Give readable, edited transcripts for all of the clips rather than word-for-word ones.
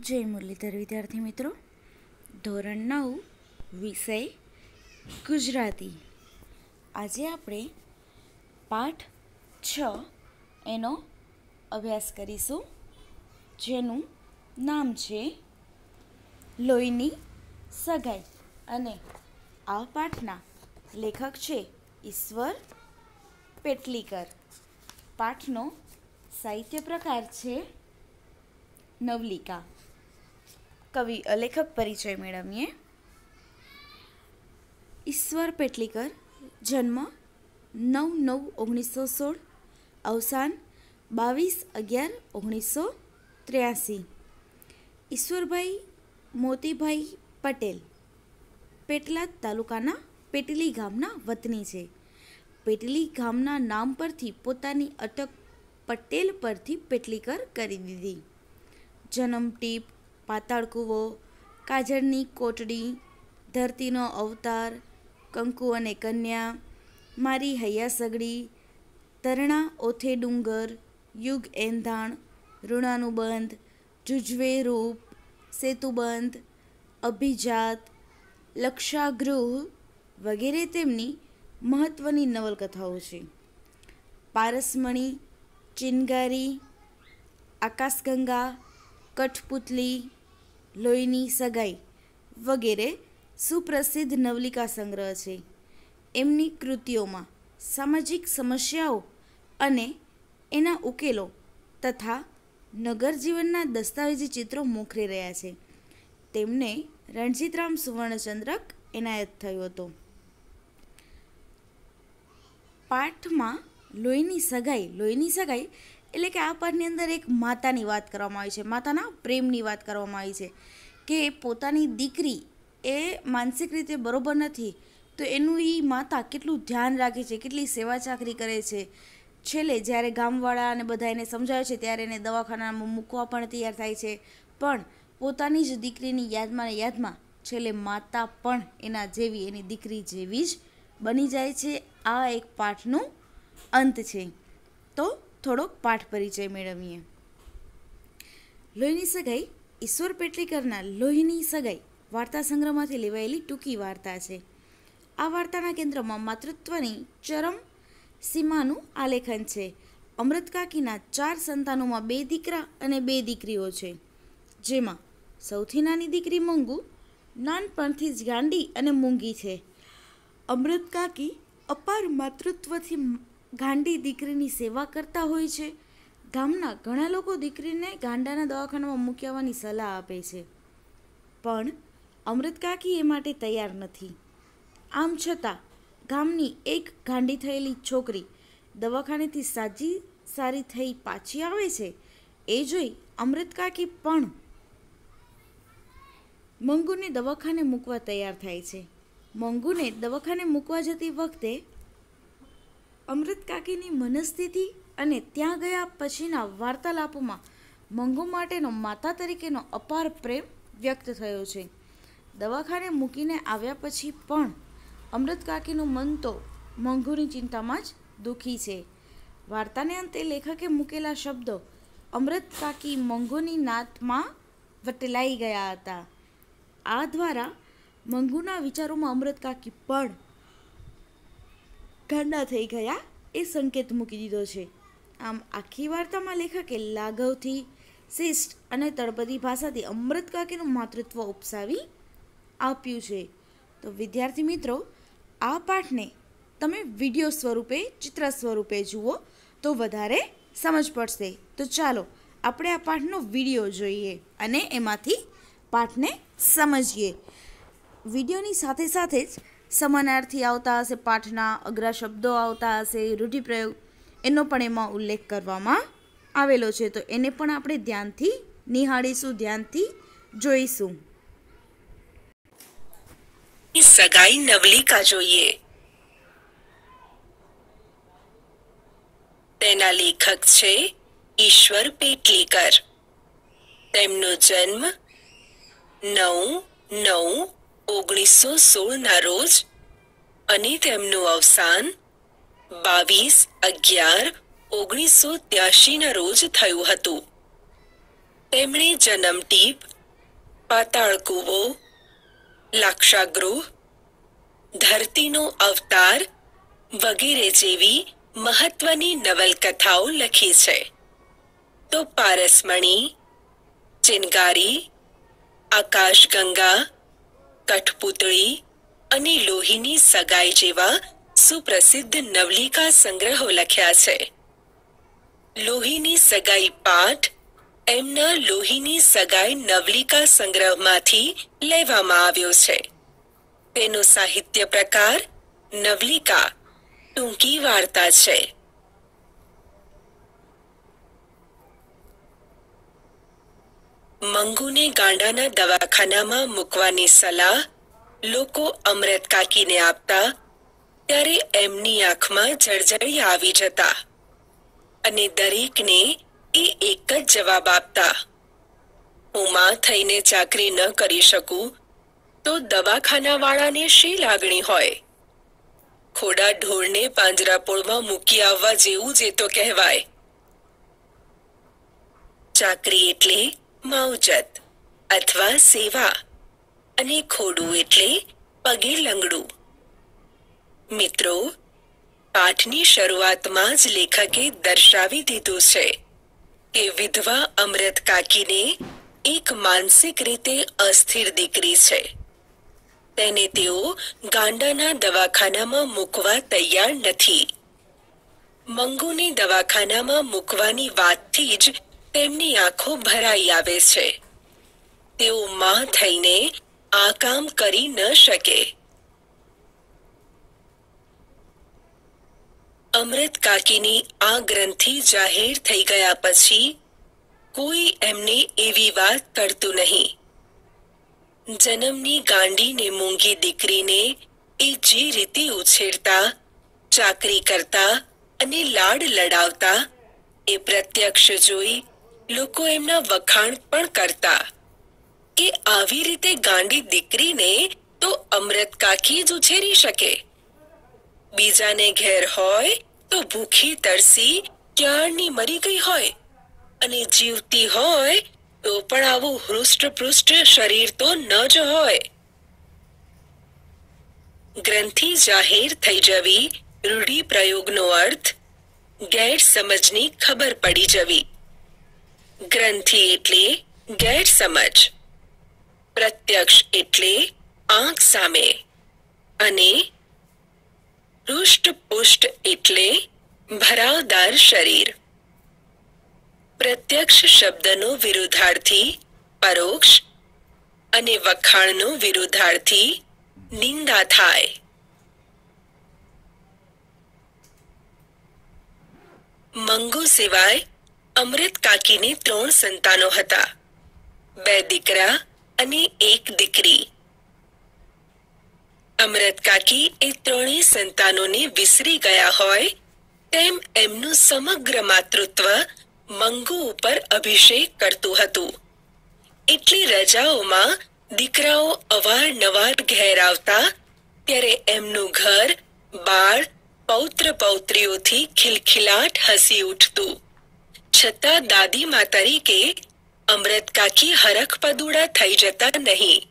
जय मुरलीधर विद्यार्थी मित्रों, ધોરણ 9 વિષય ગુજરાતી। આજે આપણે પાઠ 6 એનો અભ્યાસ કરીશું, જેનું નામ છે લોહીની સગાઈ। અને આ પાઠના લેખક છે ઈશ્વર પેટલીકર। પાઠનો સાહિત્ય પ્રકાર છે નવલિકા। कवि लेखक परिचय मेळवीए। ईश्वर पेटलीकर, जन्म 9/9/1916, अवसान 22/11/1983। ईश्वरभाई मोतीभाई पटेल पेटलाद तालुकाना पेटली गामना वतनी छे। पेटली गामना नाम परथी पोतानी अटक पटेल परथी पेटलीकर करी दीधी। जन्म टीप, पाताळ कूवो, काजळनी कोटड़ी, धरतीनो अवतार, कंकु अने कन्या, मारी हैया सगड़ी, तरणा ओथे डूंगर, युग एंधाण, ऋणानुबंध, जुजवे रूप, सेतुबंध, अभिजात, लक्षागृह वगैरे तेमनी महत्वनी नवलकथाओ छे। पारसमणी, चिंगारी, आकाशगंगा, कठपुतली, लोहीनी सगाई वगैरे सुप्रसिद्ध नवलिका संग्रह छे। एमनी कृतिओमां सामाजिक समस्याओं अने एना उकेलो तथा नगर जीवनना दस्तावेजी चित्रों मोखरी रह्या छे। तेमने रणजीतराम सुवर्णचंद्रक एनायत थयो हतो। पाठमां लोहीनी सगाई એટલે કે આ પાઠની અંદર એક માતાની વાત કરવામાં આવી છે, માતાના પ્રેમની વાત કરવામાં આવી છે કે પોતાની દીકરી એ માનસિક રીતે બરોબર નથી તો એનું એ માતા કેટલું ધ્યાન રાખે છે, કેટલી સેવા ચાકરી કરે છે। છેલ્લે જ્યારે ગામવાળા અને બધા એને સમજાવે છે ત્યારે એને દવાખાનામાં મૂકવા પણ તૈયાર થાય છે, પણ પોતાની જ દીકરીની યાદમાં છેલ્લે માતા પણ એના જેવી, એની દીકરી જેવી જ બની જાય છે। આ એક પાઠનું અંત છે। તો થોડોક પાઠ પરિચય મેળવીએ। લોહીની સગાઈ ઈશ્વર પેટલીકરના લોહીની સગાઈ વાર્તા સંગ્રહમાંથી લેવાયેલી ટૂંકી વાર્તા છે। આ વાર્તાના કેન્દ્રમાં માતૃત્વની ચરમ સીમાનું આલેખન છે। અમૃત કાકીના 4 સંતાનોમાં 2 દીકરા અને 2 દીકરીઓ છે, જેમાં સૌથી નાની દીકરી મંગુ નાનપણથી જ ગાંડી અને મૂંગી છે। અમૃત કાકી અપાર માતૃત્વથી ગાંડી દીકરીની સેવા કરતા હોય છે। ગામના ઘણા લોકો દીકરીને ગાંડાના દવાખાનામાં મૂકી આવવાની સલાહ આપે છે, પણ અમૃત કાકી એ માટે તૈયાર નથી। આમ છતાં ગામની એક ગાંડી થયેલી છોકરી દવાખાનેથી સારી થઈ પાછી આવે છે એ જોઈ અમૃત કાકી પણ મંગુને દવાખાને મૂકવા તૈયાર થાય છે। મંગુને દવાખાને મૂકવા જતી વખતે અમૃત કાકીની મનસ્થિતિ અને ત્યાં ગયા પછીના વાર્તાલાપોમાં મંગુ માટેનો માતા તરીકેનો અપાર પ્રેમ વ્યક્ત થયો છે। દવાખાને મૂકીને આવ્યા પછી પણ અમૃત કાકીનું મન તો મંગુની ચિંતામાં જ દુઃખી છે। વાર્તાને અંતે લેખકે મૂકેલા શબ્દો અમૃત કાકી મંગુની નાતમાં વટલાઈ ગયા હતા। આ દ્વારા મંગુના વિચારોમાં અમૃત કાકી પણ ગાંડા થઈ ગયા એ સંકેત મૂકી દીધો છે। આમ આખી વાર્તામાં લેખકે લાઘવથી, શિષ્ટ અને તળપદી ભાષાથી અમૃત કાકીનું માતૃત્વ ઉપસાવી આપ્યું છે। તો વિદ્યાર્થી મિત્રો, આ પાઠને તમે વિડીયો સ્વરૂપે, ચિત્ર સ્વરૂપે જુઓ તો વધારે સમજ પડશે। તો ચાલો આપણે આ પાઠનો વિડીયો જોઈએ અને એમાંથી પાઠને સમજીએ। વિડીયોની સાથે સાથે જ સમાનાર્થી આવતા હશે, પાઠના અઘરા શબ્દો આવતા હશે, રૂઢિપ્રયોગ એનો પણ એમાં ઉલ્લેખ કરવામાં આવેલો છે, તો એને પણ આપણે ધ્યાનથી નિહાળીશું, ધ્યાનથી જોઈશું। સગાઈ નવલિકા જોઈએ। તેના લેખક છે ઈશ્વર પેટલીકર। તેમનો જન્મ 9/9/1916 ના રોજ અને તેમનું અવસાન 22/11/1983 ના રોજ થયું હતું। તેમણે જન્મટીપ પાતાળ કૂવો, લાક્ષાગૃહ, ધરતીનો અવતાર વગેરે જેવી મહત્વની નવલકથાઓ લખી છે. તો પારસમણી, ચિનગારી, આકાશગંગા, કઠપૂતળી અને લોહીની સગાઈ જેવા સુપ્રસિદ્ધ નવલિકા સંગ્રહો લખ્યા છે. લોહીની સગાઈ પાઠ એમના લોહીની સગાઈ નવલિકા સંગ્રહમાંથી લેવામાં આવ્યો છે. તેનો સાહિત્ય પ્રકાર નવલિકા ટૂંકી વાર્તા છે. મંગુને ગાંડાના દવાખાનામાં મૂકવાની સલાહ લોકો અમરત કાકીને આપતા ત્યારે એમની આંખમાં જળજળી આવી જતા અને દરેકને એ એક જ જવાબ આપતા, હું માં થઈને ચાકરી ન કરી શકું તો દવાખાનાવાળાને શી લાગણી હોય? ખોડા ઢોરને પાંજરાપોળમાં મૂકી આવવા જેવું જ એ તો કહેવાય. ચાકરી એટલે માવજત અથવા સેવા અને ખોડું એટલે પગે લંગડું. મિત્રો, પાઠની શરૂઆતમાં જ લેખકે દર્શાવી દીધું છે કે વિધવા અમરત કાકીને એક માનસિક રીતે અસ્થિર દીકરી છે. તેને તેઓ ગાંડાના દવાખાનામાં મૂકવા તૈયાર નથી. મંગુને દવાખાનામાં મૂકવાની વાતથી જ તેમની આંખો ભરાઈ આવે છે. તેઓ માં થઈને આ કામ કરી ન શકે. અમરત કાકીની આ ગ્રંથિ જાહેર થઈ ગયા પછી કોઈ એમને એવી વાત કરતું નહીં. જન્મની ગાંડી ને મૂંગી દીકરીને એ જે રીતે ઉછેરતા, ચાકરી કરતા અને લાડ લડાવતા એ પ્રત્યક્ષ જોઈ લોકો એમના વખાણ પણ કરતા કે આવી રીતે ગાંડી દીકરીને તો અમરત કાકી જ ઉછેરી શકે. બીજાને ઘેર હોય તો ભૂખી તરસી ક્યારની મરી ગઈ હોય અને જીવતી હોય તો પણ આવું હૃષ્ટપૃષ્ટ શરીર તો ન જ હોય. ગ્રંથિ જાહેર થઈ જવી રૂઢિપ્રયોગનો અર્થ ગેરસમજની ખબર પડી જવી. ગ્રંથિ એટલે ગેરસમજ, પ્રત્યક્ષ એટલે આંખ સામે અને હૃષ્ટપુષ્ટ એટલે ભરાવદાર શરીર. પ્રત્યક્ષ શબ્દનો વિરુદ્ધાર્થી પરોક્ષ અને વખાણનો વિરુદ્ધાર્થી નિંદા થાય. મંગુ સિવાય અમરત કાકીને 3 સંતાનો હતા, 2 દીકરા અને 1 દીકરી. અમરત કાકી એ 3 સંતાનોને વિસરી ગયા હોય તેમ એમનું સમગ્ર માતૃત્વ મંગુ ઉપર અભિષેક કરતું હતું. એટલી રજાઓમાં દીકરાઓ અવારનવાર ઘેર આવતા ત્યારે એમનું ઘર બાળ પૌત્ર પૌત્રીઓથી ખિલખિલાટ હસી ઉઠતું. છતાં દાદીમા તરીકે અમરત કાકી હરખપદુડા થઈ જતા નહીં.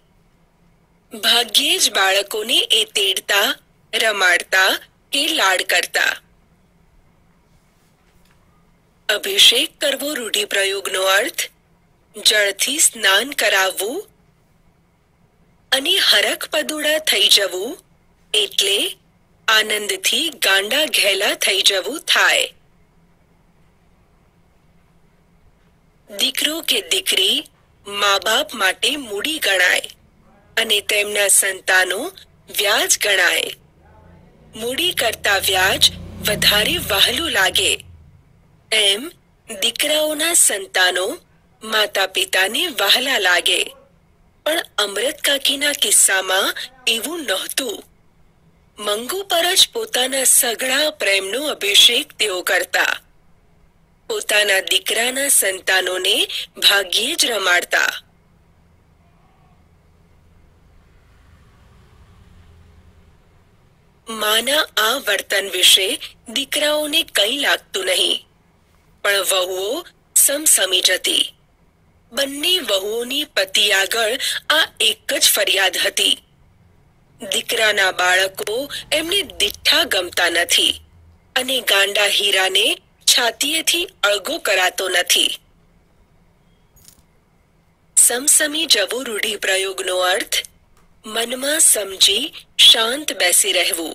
ભાગ્યે જ બાળકોને એ તેડતા, રમાડતા કે લાડ કરતા. અભિષેક કરવો રૂઢિપ્રયોગનો અર્થ જળથી સ્નાન કરાવવું અને હરખપદુડા થઈ જવું એટલે આનંદથી ગાંડા ઘેલા થઈ જવું થાય. દીકરો કે દીકરી મા બાપ માટે મૂડી ગણાય અને તેમના સંતાનો વ્યાજ ગણાય. મૂડી કરતા વ્યાજ વધારે વહાલું લાગે એમ દીકરાઓના સંતાનો માતા પિતાને વહાલા લાગે. પણ અમરત કાકીના કિસ્સામાં એવું નહોતું. મંગુ પર જ પોતાના સઘળા પ્રેમનો અભિષેક તેઓ કરતા. પોતાના દીકરાના સંતાનોને ભાગ્યે જ રમાડતા. માના આ વર્તન વિશે દીકરાઓને કંઈ લાગતું નહીં, પણ વહુઓ સમસમી જતી. બંને વહુઓની પતિ આગળ આ એક જ ફરિયાદ હતી. દીકરાના બાળકો એમને દીઠા ગમતા નથી અને ગાંડા હીરાને છાતીએથી અળગો કરાતો નથી. સમસમી જવું રૂઢિપ્રયોગનો અર્થ મનમાં સમજી શાંત બેસી રહેવું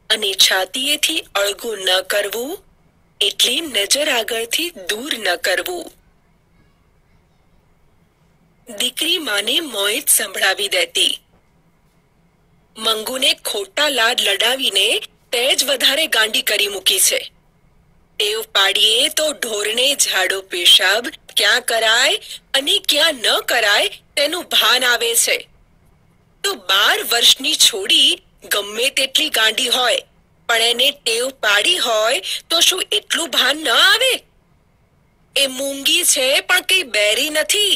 અને છાતીએથી અળગું ન કરવું એટલે નજર આગળથી દૂર ન કરવું. દીકરી માને મોંએ જ સંભળાવી દેતી. મંગુને ખોટા લાડ લડાવીને તે જ વધારે ગાંડી કરી મૂકી છે. ટેવ પાડીએ તો ઢોરને ઝાડો પેશાબ ક્યાં કરાય અને ક્યાં ન કરાય તેનું ભાન આવે છે. તો 12 વર્ષની છોડી ગમે તેટલી ગાંડી હોય પણ એને ટેવ પાડી હોય તો શું એટલું ભાન ન આવે? એ મૂંગી છે પણ કઈ બેરી નથી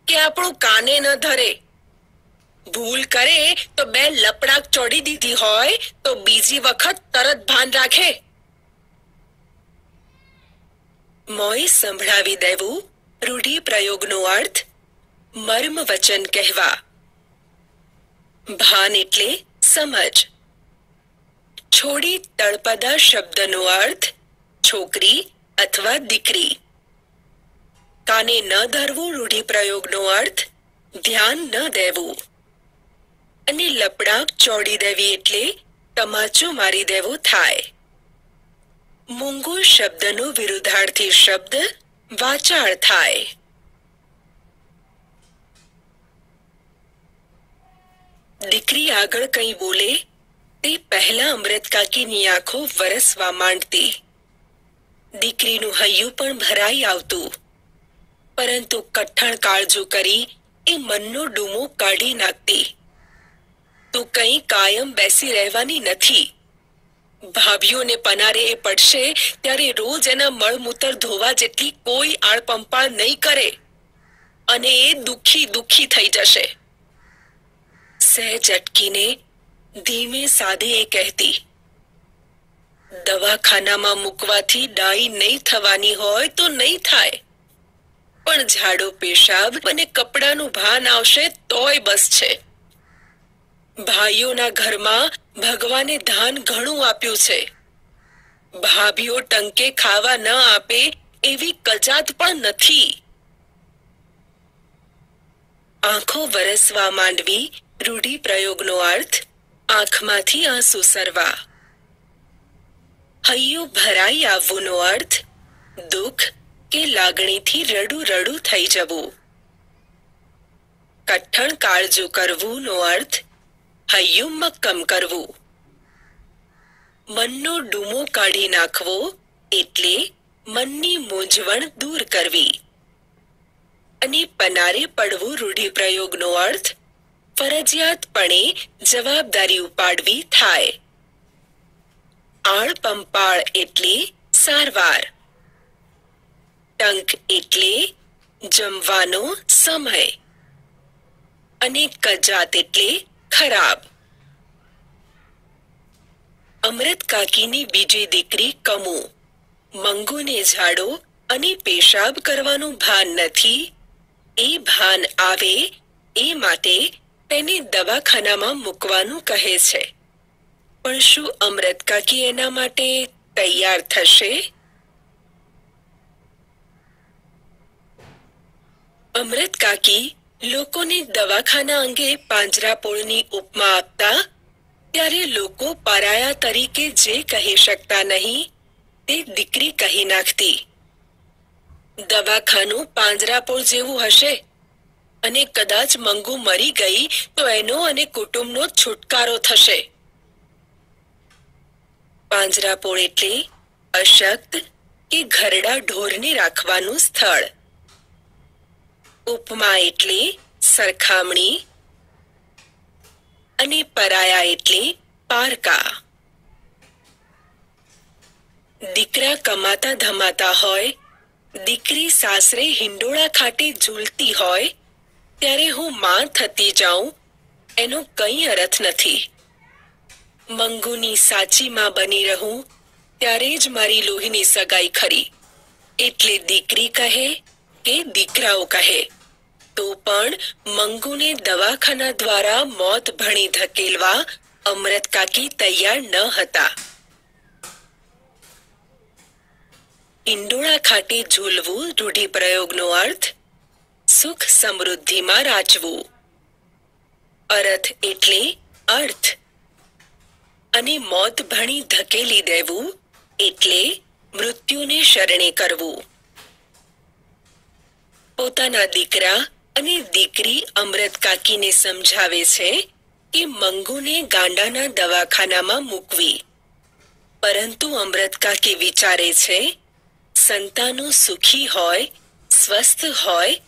કે આપણું કાને ન ધરે. ભૂલ કરે તો 2 લપડાક ચોડી દીધી હોય તો બીજી વખત તરત ભાન રાખે. મોંએ સંભળાવી દેવું રૂઢિપ્રયોગનો અર્થ મર્મ વચન કહેવા. ભાન એટલે સમજ. છોડી તળપદા શબ્દનો અર્થ છોકરી અથવા દીકરી. કાને ન ધરવું રૂઢિપ્રયોગનો અર્થ ધ્યાન ન દેવું. અને લપડાક ચોડી દેવી એટલે તમાચો મારી દેવો થાય. મૂંગો શબ્દનો વિરુદ્ધાર્થી શબ્દ વાચાળ થાય. દીકરી આગળ કંઈ બોલે તે પહેલા અમૃત કાકીની આંખો વરસવા માંડતી. દીકરીનું હૈયું પણ ભરાઈ આવતું, પરંતુ કઠણ કાળજું કરી એ મનનો ડૂમો કાઢી નાખતી. તું કંઈ કાયમ બેસી રહેવાની નથી. ભાભીઓને પનારે એ પડશે ત્યારે રોજ એના મળમૂત્ર ધોવા જેટલી કોઈ આળપંપાળ નહીં કરે અને એ દુખી દુખી થઈ જશે. સહેજ અટકીને ધીમે સાદે એ કહેતી, દવાખાનામાં મૂકવાથી ડાઈ નહીં થવાની હોય તો નહીં થાય, પણ ઝાડો પેશાબ અને કપડાનું ભાન આવશે તોય બસ છે. ભાઈઓના ઘરમાં ભગવાને ધાન ઘણું આપ્યું છે. ભાભીઓ ટંકે ખાવા ન આપે એવી કજાત પણ નથી. આંખો વરસવા માંડવી રૂઢિપ્રયોગનો અર્થ આંખમાંથી આંસુ સરવા. હૈયું ભરાઈ આવવુંનો અર્થ દુઃખ કે લાગણીથી રડું રડું થઈ જવું. કઠણ કાળજું કરવુંનો અર્થ હૈયું મક્કમ કરવું. મનનો ડૂમો કાઢી નાખવો એટલે મનની મૂંઝવણ દૂર કરવી. અને પનારે પડવું રૂઢિપ્રયોગનો અર્થ ફરજિયાતપણે જવાબદારી ઉપાડવી થાય. આળપંપાળ એટલે સારવાર. ટંક એટલે જમવાનો સમય. અને કજાત એટલે ખરાબ. અમૃત કાકીની બીજી દીકરી કમુ મંગુને ઝાડો અને પેશાબ કરવાનું ભાન નથી. એ ભાન આવે એ માટે તેને દવાખાનામાં મૂકવાનું કહે છે. પણ શું અમૃત કાકી એના માટે તૈયાર થશે? અમૃત કાકી લોકોને દવાખાના અંગે પાંજરાપોળની ઉપમા આપતા ત્યારે લોકો પરાયા તરીકે જે કહી શકતા નહીં તે દીકરી કહી નાખતી. દવાખાનું પાંજરાપોળ જેવું હશે અને કદાચ મંગુ મરી ગઈ તો એનો અને કુટુંબનો છુટકારો થશે. પાંજરાપોળ એટલે અશક્ત કે ઘરડા ઢોરને રાખવાનું સ્થળ. ઉપમા એટલે સરખામણી અને પરાયા એટલે પારકા. દીકરા કમાતા ધમાતા હોય, દીકરી સાસરે હિંડોળા ખાટે ઝૂલતી હોય ત્યારે હું માં થતી જાઉં એનો કંઈ અર્થ નથી. મંગુની સાચી માં બની રહું ત્યારે જ મારી લોહીની સગાઈ ખરી. એટલે દીકરી કહે કે દીકરાઓ કહે તો પણ મંગુને દવાખાના દ્વારા મોત ભણી ધકેલવા અમૃત કાકી તૈયાર ન હતા. ઈંડોળા ખાતે ઝૂલવું રૂઢિપ્રયોગનો અર્થ સુખ સમૃદ્ધિમાં રાચવું. અરથ એટલે અર્થ અને મોત ભણી ધકેલી દેવું એટલે મૃત્યુને શરણે કરવું. પોતાના દીકરા અને દીકરી અમૃત કાકીને સમજાવે છે કે મંગુને ગાંડાના દવાખાનામાં મૂકવી. પરંતુ અમૃત કાકી વિચારે છે, સંતાનો સુખી હોય, સ્વસ્થ હોય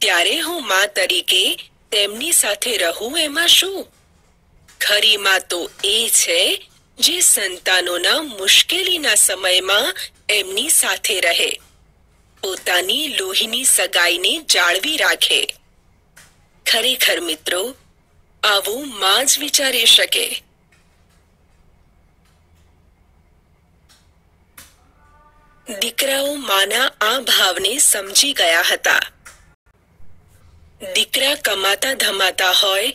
ત્યારે હું માં તરીકે તેમની સાથે રહું એમાં શું? ખરી માં તો એ છે જે સંતાનોના મુશ્કેલીના સમયમાં એમની સાથે રહે, પોતાની લોહીની સગાઈને જાળવી રાખે. ખરેખર મિત્રો, આવું માં જ વિચારી શકે. દીકરાઓ માના આ ભાવને સમજી ગયા હતા. દીકરા કમાતા ધમાતા હોય,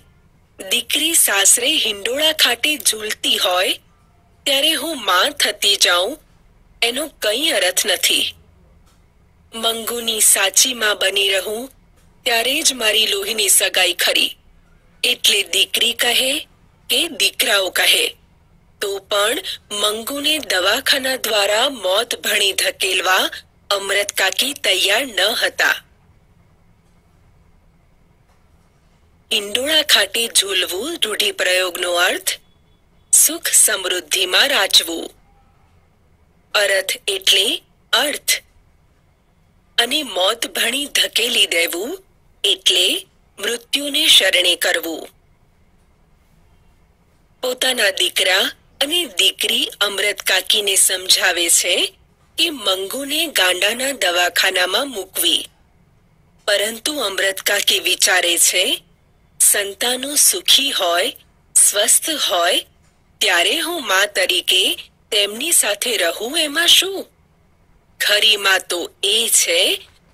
દીકરી સાસરે હિંડોળા ખાતે ઝૂલતી હોય ત્યારે હું માં થતી જાઉં એનો કંઈ અર્થ નથી. મંગુની સાચી માં બની રહું ત્યારે જ મારી લોહીની સગાઈ ખરી. એટલે દીકરી કહે કે દીકરાઓ કહે તો પણ મંગુને દવાખાના દ્વારા મોત ભણી ધકેલવા અમૃત કાકી તૈયાર ન હતા. ઈંડોળા ખાતે ઝૂલવું રૂઢિપ્રયોગનો અર્થ સુખ સમૃદ્ધિમાં રાચવું. અરથ એટલે અર્થ અને મોત ભણી ધકેલી દેવું એટલે મૃત્યુને શરણે કરવું. પોતાના દીકરા અને દીકરી અમૃત કાકીને સમજાવે છે કે મંગુને ગાંડાના દવાખાનામાં મૂકવી. પરંતુ અમૃત કાકી વિચારે છે, સંતાનો સુખી હોય, સ્વસ્થ હોય ત્યારે હું માં તરીકે તેમની સાથે રહું એમાં શું? ખરી માં તો એ છે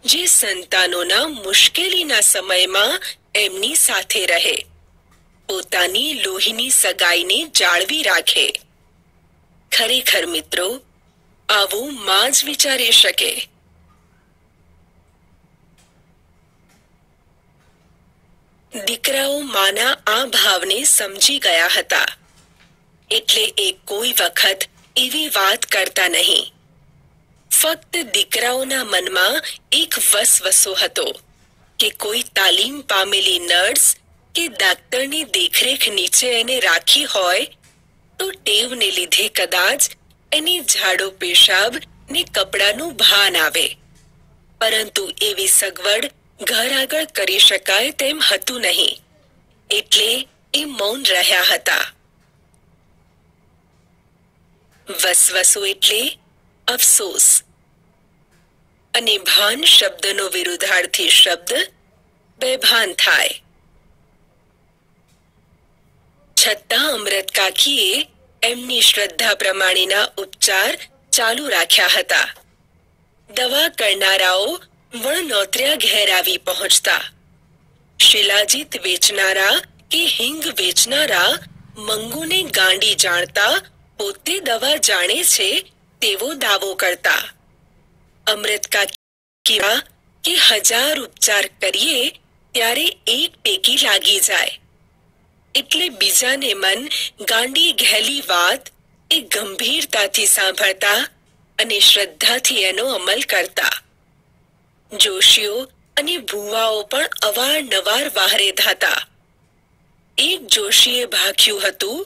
જે સંતાનોના મુશ્કેલીના સમયમાં એમની સાથે રહે, પોતાની લોહીની સગાઈને જાળવી રાખે. ખરેખર મિત્રો, આવું માં જ વિચારી શકે. દીકરાઓ માના આ ભાવને સમજી ગયા હતા. એટલે એ કોઈ વખત એવી વાત કરતા નહીં. ફક્ત દીકરાઓના મનમાં એક વસવસો હતો કે કોઈ તાલીમ પામેલી નર્સ કે ડાક્ટરની દેખરેખ નીચે એને રાખી હોય તો ટેવને લીધે કદાચ એની ઝાડો પેશાબ ને કપડાનું ભાન આવે. પરંતુ એવી સગવડ ઘર આગળ કરી શકાય તેમ હતું નહીં. એટલે એ મૌન રહ્યા હતા. વસવસો એટલે અફસોસ અને ભાન શબ્દનો વિરુદ્ધાર્થી શબ્દ બેભાન થાય. છતાં અમૃત કાકીએ એમની શ્રદ્ધા પ્રમાણેના ઉપચાર ચાલુ રાખ્યા હતા. દવા કરનારાઓ વણનોતર્યા ઘેર આવી પહોંચતા. શિલાજીત વેચનારા કે હિંગ વેચનારા મંગુને ગાંડી જાણતા પોતે દવા જાણે છે તેવો દાવો કરતા. અમૃત કાકી કે 1000 ઉપચાર કરીએ ત્યારે એક ટેકી લાગી જાય. એટલે બીજાને મન ગાંડી ઘેલી વાત એ ગંભીરતાથી સાંભળતા અને શ્રદ્ધાથી એનો અમલ કરતા. જોશીઓ અને ભૂવાઓ પણ અવારનવાર વાહરે ધાતા. એક જોશીએ ભાખ્યું હતું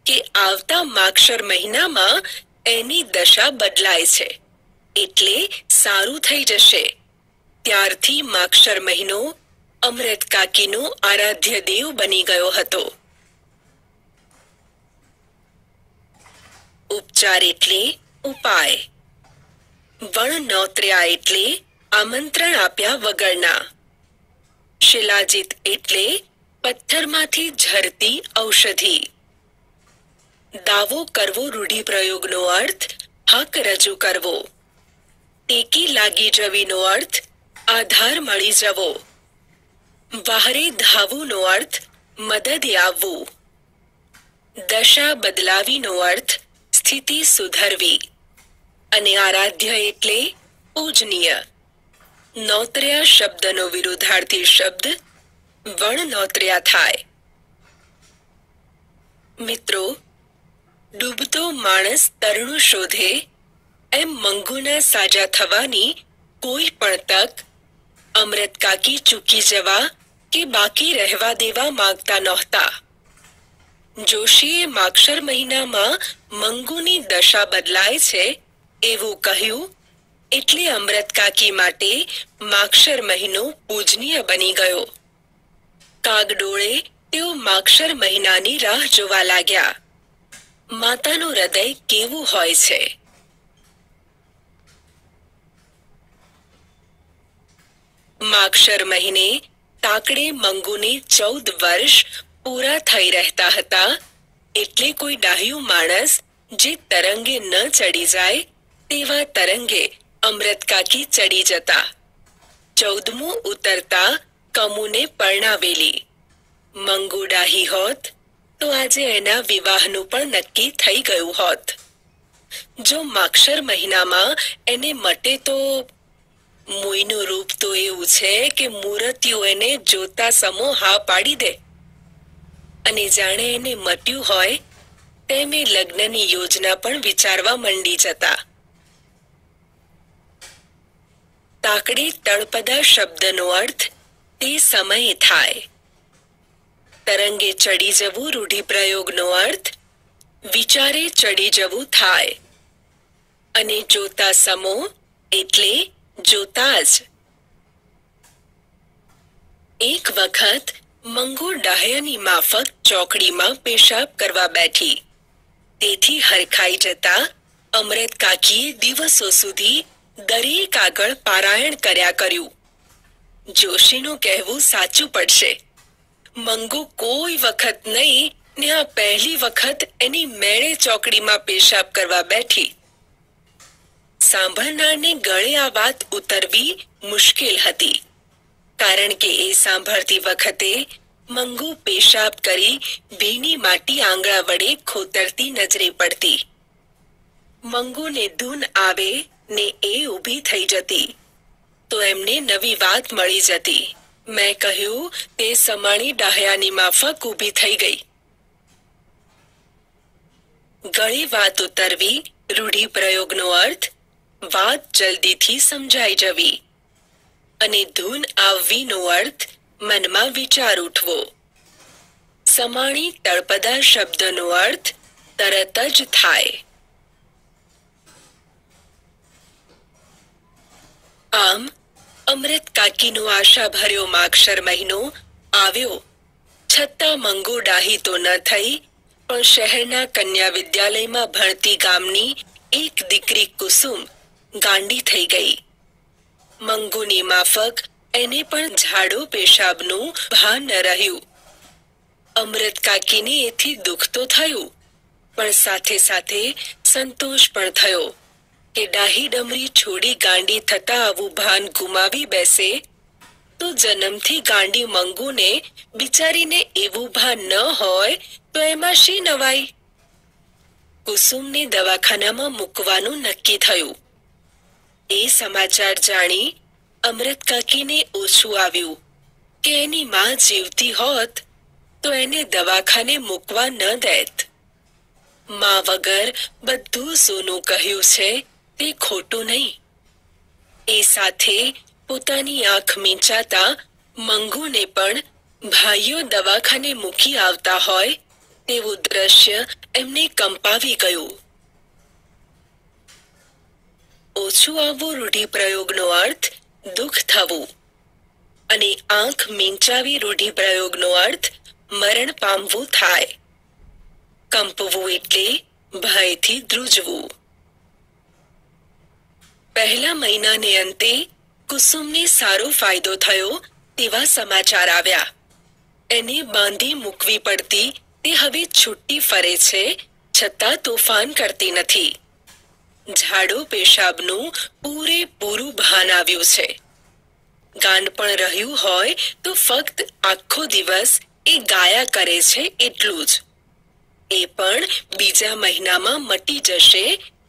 કે આવતા માગશર મહિનામાં એની દશા બદલાય છે, એટલે સારું થઈ જશે. ત્યારથી માગશર મહિનો અમૃત કાકીનો આરાધ્ય દેવ બની ગયો હતો. ઉપચાર એટલે ઉપાય. વણનોતર્યા એટલે આમંત્રણ આપ્યા વગરના. શિલાજીત એટલે પથ્થરમાંથી ઝરતી ઔષધિ. દાવો કરવો રૂઢિપ્રયોગનો અર્થ હક રજૂ કરવો. ટેકી લાગી જવીનો અર્થ આધાર મળી જવો. વહારે ધાવુંનો અર્થ મદદે આવવું. દશા બદલાવીનો અર્થ સ્થિતિ સુધરવી. અને આરાધ્ય એટલે પૂજનીય. નોતર્યા શબ્દનો વિરુદ્ધાર્થી શબ્દ વણનોતર્યા થાય. મિત્રો, ડૂબતો માણસ તરણું શોધે એમ મંગુના સાજા થવાની કોઈ પણ તક અમૃત કાકી ચૂકી જવા કે બાકી રહેવા દેવા માંગતા નહોતા. જોશીએ માક્ષર મહિનામાં મંગુની દશા બદલાય છે એવું કહ્યું એટલે અમૃત કાકી માટે માક્ષર મહિનો પૂજનીય બની ગયો. કાગડોળે તેઓ માક્ષર મહિનાની રાહ જોવા લાગ્યા. માતાનું હૃદય કેવું હોય છે! માક્ષર મહિને તાકડે મંગુને 14 વર્ષ પૂરા થઈ રહેતા હતા એટલે કોઈ ડાહ્યું માણસ જે તરંગે ન ચડી જાય તેવા તરંગે અમૃત કાકી ચડી જતા. 14મું ઉતરતા કમુને પરણાવેલી. મંગુ ડાહી હોત તો આજે એના વિવાહનું પણ નક્કી થઈ ગયું હોત. જો માક્ષર મહિનામાં એને મટે તો મોઈનું રૂપ તો એવું છે કે મૂર્તિઓ એને જોતા સમો હા પાડી દે અને જાણે એને મટ્યું હોય તેમ એ લગ્નની યોજના પણ વિચારવા મંડી જતા. તાકડે તળપદા શબ્દનો અર્થ તે સમયે થાય. તરંગે ચડી જવું રૂઢિપ્રયોગનો અર્થ વિચારે ચડી જવું થાય. અને જોતા સમો એટલે જોતા જ. એક વખત મંગુ ડાહ્યાની માફક ચોકડીમાં પેશાબ કરવા બેઠી. તેથી હરખાઈ જતા અમૃત કાકીએ દિવસો સુધી દરેક આગળ પારાયણ કર્યા કર્યું. જોશીનું કહેવું સાચું પડશે. મંગુ કોઈ વખત નહીં ને આ પહેલી વખત એની મેળે ચોકડીમાં પેશાબ કરવા બેઠી. સાંભળનારને ગળે આ વાત ઉતરવી મુશ્કેલ હતી, કારણ કે એ સાંભળતી વખતે મંગુ પેશાબ કરી ભીની માટી આંગળા વડે ખોતરતી નજરે પડતી. મંગુને ધૂન આવે ને એ ઊભી થઈ જતી તો એમને નવી વાત મળી જતી. મેં કહ્યું તે સમાણી ડાહ્યાની માફક ઊભી થઈ ગઈ. ગળે વાત ઉતરવી રૂઢિપ્રયોગનો અર્થ વાત જલ્દીથી સમજાઈ જવી. અને ધૂન આવવીનો અર્થ મનમાં વિચાર ઉઠવો. સમાણી તળપદા શબ્દનો અર્થ તરત જ થાય. આમ અમૃત કાકીનો આશાભર્યો માક્ષર મહિનો આવ્યો છતાં મંગુ ડાહી તો ન થઈ, પણ શહેરના કન્યા વિદ્યાલયમાં ભણતી ગામની એક દીકરી કુસુમ ગાંડી થઈ ગઈ. મંગુની માફક એને પણ ઝાડો પેશાબનું ભાન ન રહ્યું. અમૃત કાકીને એથી દુઃખ તો થયું, પણ સાથે સાથે સંતોષ પણ થયો કે ડાહી ડમરી છોડી ગાંડી થતા આવું ભાન ગુમાવી બેસે તો જન્મથી ગાંડી મંગુને બિચારીને એવું ભાન ન હોય તો એમાં શી નવાઈ. કુસુમને દવાખાનામાં મૂકવાનું નક્કી થયું. એ સમાચાર જાણી અમૃત કાકીને ઓછું આવ્યું કે એની માં જીવતી હોત તો એને દવાખાને મૂકવા ન દેત. માં વગર બધું સોનું કહ્યું છે તે ખોટું નહીં. એ સાથે પોતાની આંખ મીંચાતા મંગુને પણ ભાઈઓ દવાખાને મૂકી આવતા હોય તેવું દ્રશ્ય એમને કંપાવી ગયું. ઓછું આવવું રૂઢિપ્રયોગનો અર્થ દુઃખ થવું, અને આંખ મીંચાવી રૂઢિપ્રયોગનો અર્થ મરણ પામવું થાય. કંપવું એટલે ભયથી ધ્રુજવું. પહેલા મહિનાને અંતે કુસુમને સારો ફાયદો થયો તેવા સમાચાર આવ્યા. એને બાંધી મૂકવી પડતી તે હવે છૂટી ફરે છે, છતાં તોફાન કરતી નથી. ઝાડો પેશાબનું પૂરેપૂરું ભાન આવ્યું છે. ગાંડ પણ રહ્યું હોય તો ફક્ત આખો દિવસ એ ગાયા કરે છે એટલું જ. એ પણ બીજા મહિનામાં મટી જશે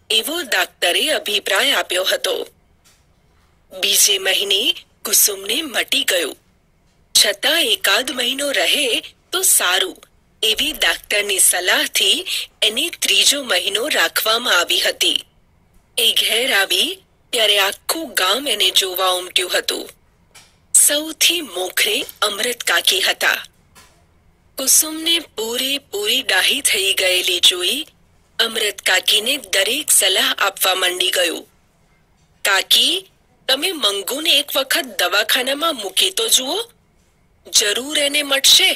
એવો ડાક્ટરે અભિપ્રાય આપ્યો હતો. બીજે મહિને કુસુમને મટી ગયું. છતાં એકાદ મહિનો રહે તો સારું એવી ડાક્ટરની સલાહથી એને ત્રીજો મહિનો રાખવામાં આવી હતી. એ ઘેર આવી ત્યારે આખું ગામ એને જોવા ઉમટ્યું હતું. સૌથી મોખરે અમૃત કાકી હતા. કુસુમને પૂરેપૂરી ડાહી થઈ ગયેલી જોઈ અમૃત કાકીને દરેક સલાહ આપવા માંડી ગયું. કાકી, તમે મંગુને એક વખત દવાખાનામાં મૂકી તો જુઓ, જરૂર એને મટશે.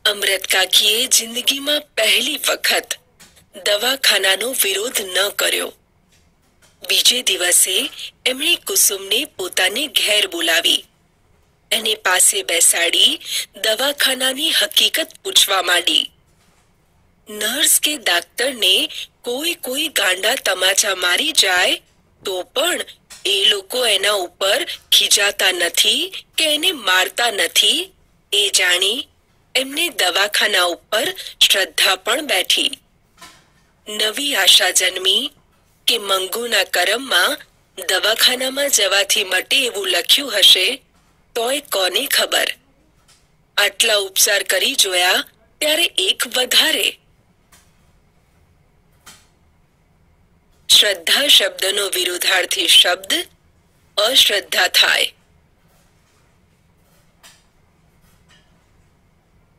અમૃત કાકીએ જિંદગીમાં પહેલી વખત દવાખાનાનો વિરોધ ન કર્યો. બીજે દિવસે એમણે કુસુમને પોતાને ઘેર બોલાવી એને પાસે બેસાડી દવાખાનાની હકીકત પૂછવા માંડી. નર્સ કે ડાક્ટરને કોઈ ગાંડા તમાચા મારી જાય તો પણ એ લોકો એના ઉપર ખીજાતા નથી કે એને મારતા નથી એ જાણી એમને દવાખાના ઉપર શ્રદ્ધા પણ બેઠી. નવી આશા જન્મી કે મંગુના કરમમાં દવાખાનામાં જવાથી મટે એવું લખ્યું હશે તોય કોને ખબર. આટલા ઉપચાર કરી જોયા ત્યારે એક વધારે. શ્રદ્ધા શબ્દનો વિરુદ્ધાર્થી શબ્દ અશ્રદ્ધા થાય.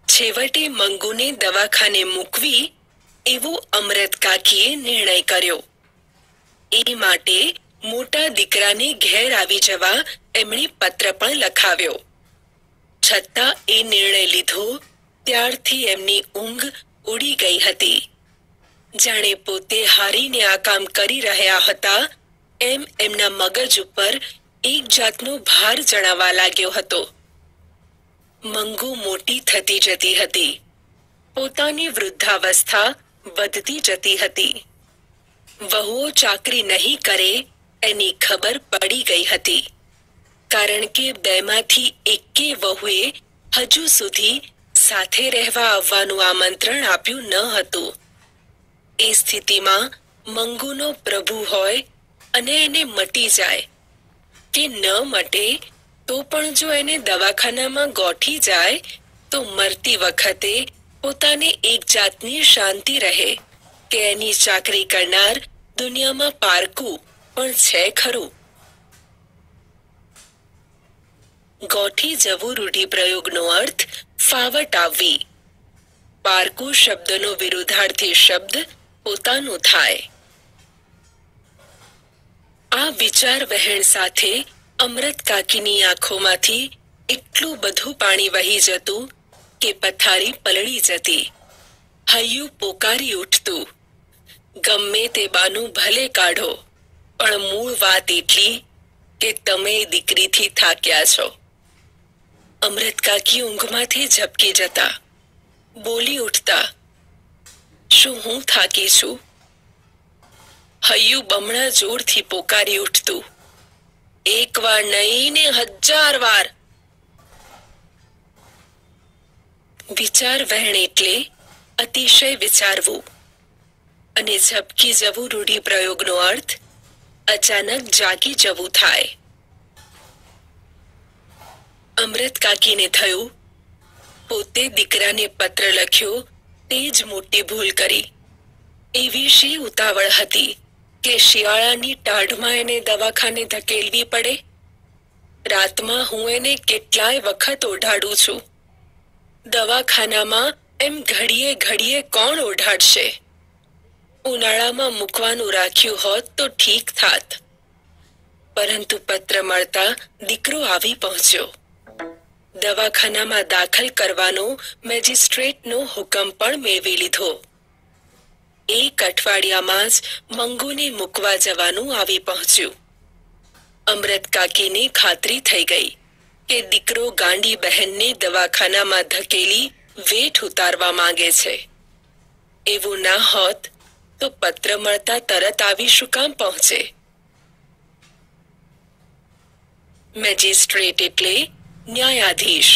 છેવટે મંગુને દવાખાને મૂકવી એવો અમૃત કાકીએ નિર્ણય કર્યો. એ માટે મોટા દીકરાને ઘેર આવી જવા એમણે પત્ર પણ લખાવ્યો. છતાં એ નિર્ણય લીધો ત્યારથી એમની ઊંઘ ઉડી ગઈ હતી. જાણે પોતે હારીને આ કામ કરી રહ્યા હતા એમ એમના મગજ ઉપર એક જાતનો ભાર જણાવા લાગ્યો હતો. મંગુ મોટી થતી જતી હતી. પોતાની વૃદ્ધાવસ્થા વધતી જતી હતી. વહુઓ ચાકરી નહીં કરે એની ખબર પડી ગઈ હતી. કારણ કે બેમાંથી એકે વહુએ હજુ સુધી સાથે રહેવા આવવાનું આમંત્રણ આપ્યું ન હતું. એ સ્થિતિમાં મંગુનો પ્રભુ હોય અને એને મટી જાય કે ન મટે તો પણ જો એને દવાખાનામાં ગોઠી જાય તો મરતી વખતે પોતાને એક જાતની શાંતિ રહે કે એની ચાકરી કરનાર દુનિયામાં પારકું પણ છે ખરું. ગોઠી જવું રૂઢિપ્રયોગનો અર્થ ફાવટ આવવી. પારકું શબ્દનો વિરુદ્ધાર્થી શબ્દ પોતાનું થાય. આ વિચાર વહેણ સાથે અમૃત કાકીની આંખોમાંથી એટલું બધું પાણી વહી જતું કે પથારી પલળી જતી. હૈયું પોકારી ઉઠતું. ગમે તે બાનું ભલે કાઢો પણ મૂળ વાત એટલી કે તમે દીકરીથી થાક્યા છો. અમૃત કાકી ઊંઘમાંથી ઝબકી જતા. બોલી ઉઠતા, શું હું થાકી છું? હૈયું બમણા જોરથી પોકારી ઉઠતું. એક વાર નહીં ને 1000 વાર. વિચાર વહેણ એટલે અતિશય વિચારવું અને ઝબકી જવું રૂઢિપ્રયોગનો અર્થ અચાનક જાગી જવું થાય. અમૃત કાકીને થયું પોતે દીકરાને પત્ર લખ્યો તે જ મોટી ભૂલ કરી. એવી શી ઉતાવળ હતી કે શિયાળાની ટાઢમાં એને દવાખાને ધકેલવી પડે? રાતમાં હું એને કેટલાય વખત ઓઢાડું છું. દવાખાનામાં એમ ઘડીએ ઘડીએ કોણ ઓઢાડશે? ઉનાળામાં મૂકવાનું રાખ્યું હોત તો ઠીક થાત. પરંતુ પત્ર મળતા દીકરો આવી પહોંચ્યો. દવાખાનામાં દાખલ કરવાનો મેજિસ્ટ્રેટનો હુકમ પણ મેળવી લીધો. એક અઠવાડિયામાં જ મંગુને મૂકવા જવાનું આવી પહોંચ્યું. અમૃત કાકીને ખાતરી થઈ ગઈ કે દીકરો ગાંડી બહેનને દવાખાનામાં ધકેલી વેઠ ઉતારવા માંગે છે. એવું ના હોત તો પત્ર મળતા તરત આવી શું કામ પહોંચે? મેજિસ્ટ્રેટ એટલે ન્યાયાધીશ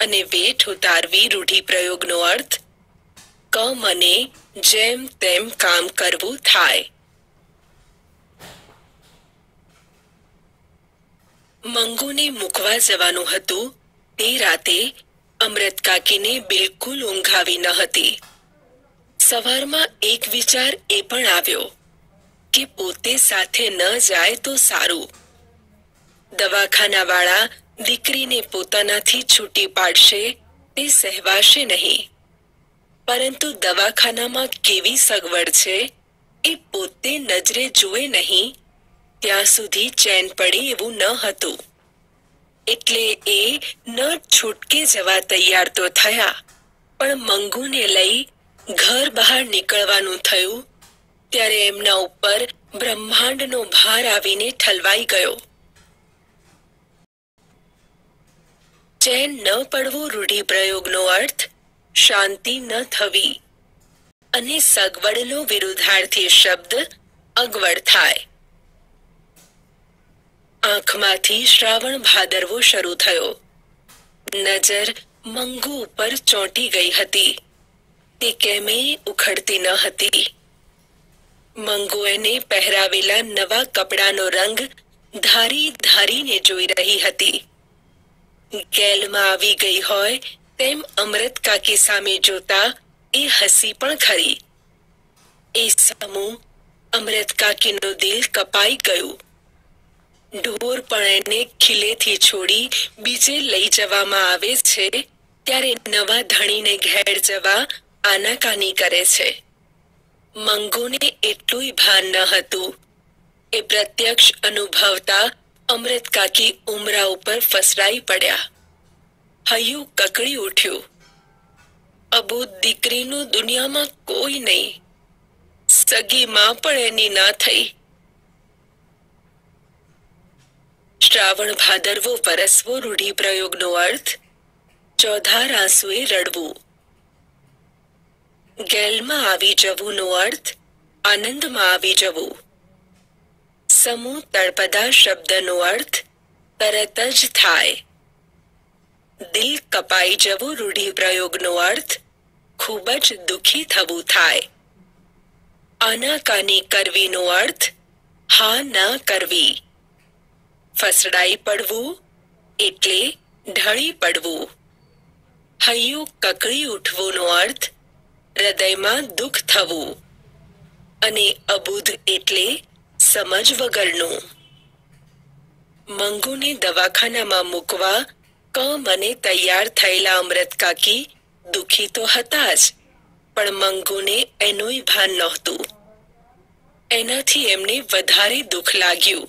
અને વેઠ ઉતારવી રૂઢિપ્રયોગનો અર્થ કમ અને જેમ તેમ કામ કરવું થાય. મંગુને મૂકવા જવાનું હતું તે રાતે અમૃત કાકીને બિલકુલ ઊંઘ આવી ન હતી. સવારમાં એક વિચાર એ પણ આવ્યો કે પોતે સાથે ન જાય તો સારું. દવાખાનાવાળા દીકરીને પોતાનાથી છૂટી પાડશે તે સહેવાશે નહીં, પરંતુ દવાખાનામાં કેવી સગવડ છે એ પોતે નજરે જુએ નહીં ત્યાં સુધી ચેન પડે એવું ન હતું. એટલે એ ન છૂટકે જવા તૈયાર તો થયા, પણ મંગુને લઈ ઘર બહાર નીકળવાનું થયું ત્યારે એમના ઉપર બ્રહ્માંડનો ભાર આવીને ઠલવાઈ ગયો. ચેન ન પડવો રૂઢિપ્રયોગનો અર્થ શાંતિ ન થવી અને સગવડનો વિરુદ્ધાર્થી શબ્દ અગવડ થાય. આંખમાંથી શ્રાવણ ભાદરવો શરૂ થયો. નજર મંગુ ઉપર ચોંટી ગઈ હતી. તે કેમેય ઉખડતી ન હતી. મંગુ એને પહેરાવેલા નવા કપડાનો રંગ ધારી ધારીને જોઈ રહી હતી. ગેલમાં આવી ગઈ હોય તેમ અમૃત કાકી સામે જોતા એ હસી પણ ખરી. એ સમૂહ અમૃત કાકીનું દિલ કપાઈ ગયું. ઢોર પણ એને ખીલેથી છોડી બીજે લઈ જવામાં આવે છે ત્યારે નવા ધણીને ઘેર જવા આનાકાની કરે છે. મંગુને એટલુંય ભાન ન હતું. એ પ્રત્યક્ષ અનુભવતા અમૃત કાકી ઉમરા ઉપર ફસરાઈ પડ્યા. હૈયું કકડી ઉઠ્યું. અબોધ દીકરીનું દુનિયામાં કોઈ નહીં. સગી માં પણ એની ના થઈ. શ્રાવણ ભાદરવો વરસવો રૂઢિપ્રયોગનો અર્થ ચોધાર આંસુએ રડવું. ગેલમાં આવી જવુંનો અર્થ આનંદમાં આવી જવું. સમૂહ તળપદા શબ્દનો અર્થ તરત જ થાય. દિલ કપાઈ જવું રૂઢિપ્રયોગનો અર્થ ખૂબ જ દુઃખી થવું થાય. આનાકાની કરવીનો અર્થ હા ના કરવી. ફસડાઈ પડવું એટલે ઢળી પડવું. હૈયું કકળી ઉઠવુંનો અર્થ હૃદયમાં દુઃખ થવું. અને અબુધ એટલે સમજ વગરનું. મંગુને દવાખાનામાં મૂકવા મને તૈયાર થયેલા અમૃત કાકી દુઃખી તો હતા જ, પણ મંગુને એનુંય ભાન નહોતું. એનાથી એમને વધારે દુઃખ લાગ્યું.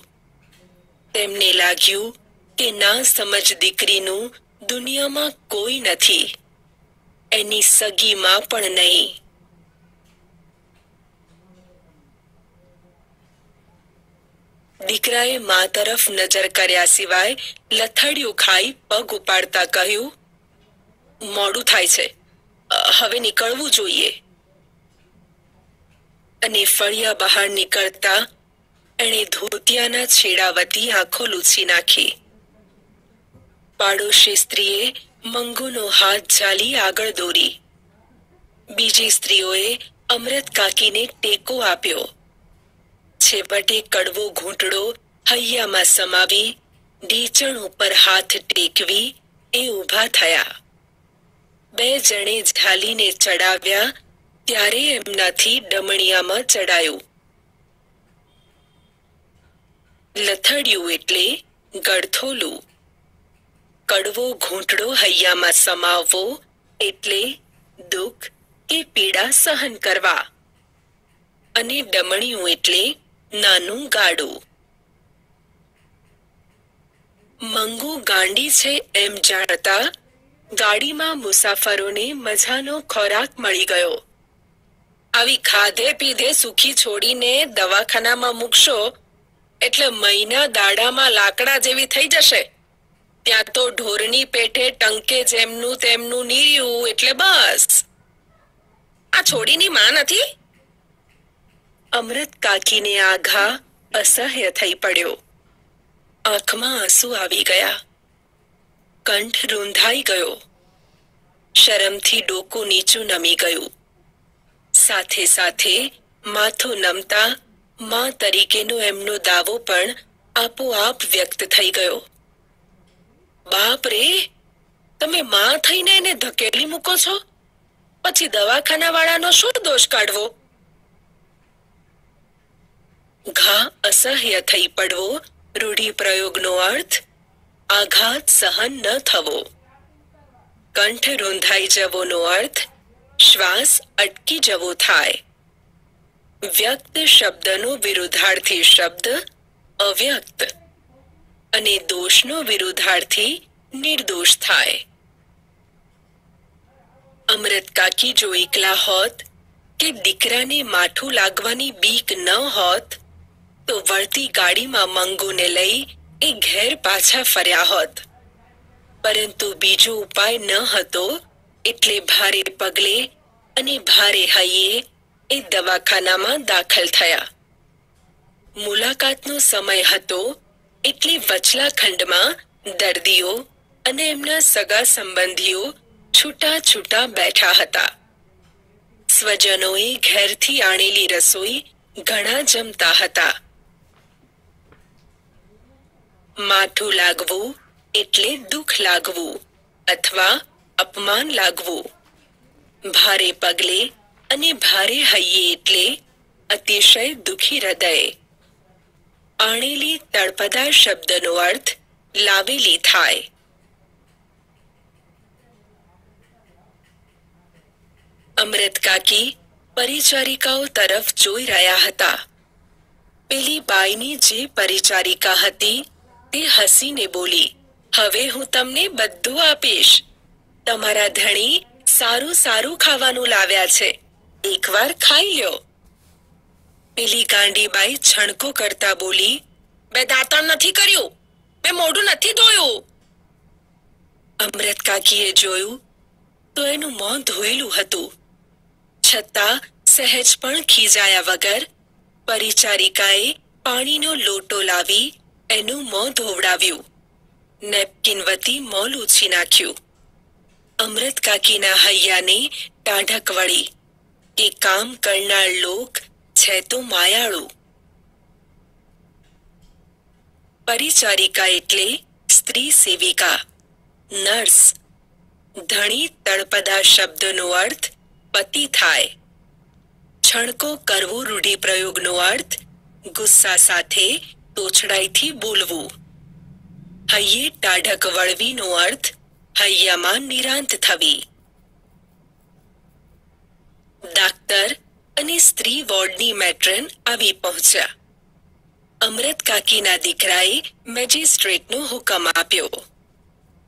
તેમને લાગ્યું કે ના સમજ દીકરીનું દુનિયામાં કોઈ નથી, એની સગી માં પણ નહીં. દીકરાએ મા તરફ નજર કર્યા સિવાય લથડિયું ખાઈ પગ ઉપાડતા કહ્યું, મોડું થાય છે, હવે નીકળવું જોઈએ. અને ફળિયા બહાર નીકળતા એણે ધોતિયાના છેડા વતી આંખો લૂછી નાખી. પાડોશી સ્ત્રીએ મંગુનો હાથ ઝાલી આગળ દોરી. બીજી સ્ત્રીઓએ અમૃત કાકીને ટેકો આપ્યો. છેવટે કડવો ઘૂંટડો હૈયામાં સમાવી ઢીચણ ઉપર હાથ ટેકવી એ ઊભા થયા. બે જણે ઝાલીને ચડાવ્યા ત્યારે એમનાથી ડમણિયામાં ચડાયું. લથડિયું એટલે ગળથોલું. કડવો ઘૂંટડો હૈયામાં સમાવવો એટલે દુઃખ કે પીડા સહન કરવા. અને ડમણિયું એટલે નાનું ગાડું. મંગુ ગાંડી છે એમ જાણતા ગાડીમાં મુસાફરોને મજાનો ખોરાક મળી ગયો. આવી ખાધે પીધે સુખી છોડીને દવાખાનામાં મૂકશો એટલે મહિના દાડામાં લાકડા જેવી થઈ જશે. ત્યાં તો ઢોરની પેઠે ટંકે જેમનું તેમનું નીર્યું એટલે બસ. આ છોડીની માં નથી? અમૃત કાકીને આ ઘા અસહ્ય થઈ પડ્યો. આંખમાં આંસુ આવી ગયા, કંઠ રૂંધાઈ ગયો, શરમથી ડોકું નીચું નમી ગયું. સાથે સાથે માથું નમતા માં તરીકેનો એમનો દાવો પણ આપોઆપ વ્યક્ત થઈ ગયો. બાપ રે, તમે માં થઈને એને ધકેલી મૂકો છો, પછી દવાખાના વાળાનો શું દોષ કાઢવો? ઘા અસહ્ય થઈ પડવો રૂઢિપ્રયોગનો અર્થ આઘાત સહન ન થવો. કંઠ રૂંધાઈ જવોનો અર્થ શ્વાસ અટકી જવો થાય. વ્યક્ત શબ્દનો વિરુદ્ધાર્થી શબ્દ અવ્યક્ત અને દોષનો વિરુદ્ધાર્થી નિર્દોષ થાય. અમૃત કાકી જો એકલા હોત કે દીકરાને માઠું લાગવાની બીક ન હોત તો વળતી ગાડીમાં મંગુને લઈ એ ઘેર પાછા ફર્યા હોત. પરંતુ બીજો ઉપાય ન હતો એટલે ભારે પગલે અને ભારે હૈયે એ દવાખાનામાં દાખલ થયા. મુલાકાતનો સમય હતો એટલે વચલા ખંડમાં દર્દીઓ અને એમના સગા સંબંધીઓ છૂટા છૂટા બેઠા હતા. સ્વજનોએ ઘેરથી આણેલી રસોઈ ઘણા જમતા હતા. માઠું લાગવું એટલે દુઃખ લાગવું અથવા અપમાન લાગવું. ભારે પગલે અને ભારે હૈયે એટલે અતિશય દુઃખી હૃદય. આણેલી તળપદા શબ્દનો અર્થ લાવેલી થાય. અમૃત કાકી પરિચારિકાઓ તરફ જોઈ રહ્યા હતા. પેલી બાઈની જે પરિચારિકા હતી તે હસીને બોલી, હવે હું તમને બધું આપીશ. તમારા ધણી સારું સારું ખાવાનું લાવ્યા છે, એકવાર ખાઈ લ્યો. પેલી ગાંડીબાઈ છણકો કરતા બોલી, મેં દાંતણ નથી કર્યું, મેં મોઢું નથી ધોયું. અમૃત કાકીએ જોયું તો એનું મોં ધોયેલું હતું. છતાં સહેજ પણ ખીજાયા વગર પરિચારિકાએ પાણીનો લોટો લાવી એનું મોં ધોવડાવ્યું. નેપકિન વતી મોં લૂછી નાખ્યું. અમૃત કાકીના હૈયાને ટાઢક વળી કે કામ કરનાર લોક છે તો માયાળુ. પરિચારિકા એટલે સ્ત્રી સેવિકા, નર્સ. ધણી તળપદા શબ્દનો અર્થ પતિ થાય. છણકો કરવો રૂઢિપ્રયોગનો અર્થ ગુસ્સા સાથે તોછડાઈથી બોલવું. હૈયે ટાઢક વળવીનો અર્થ હૈયામાં નિરાંત થવી. ડાક્ટર અને સ્ત્રી વોર્ડની મેટ્રન આવી પહોંચ્યા. અમૃત કાકીના દીકરાએ મેજિસ્ટ્રેટનો હુકમ આપ્યો.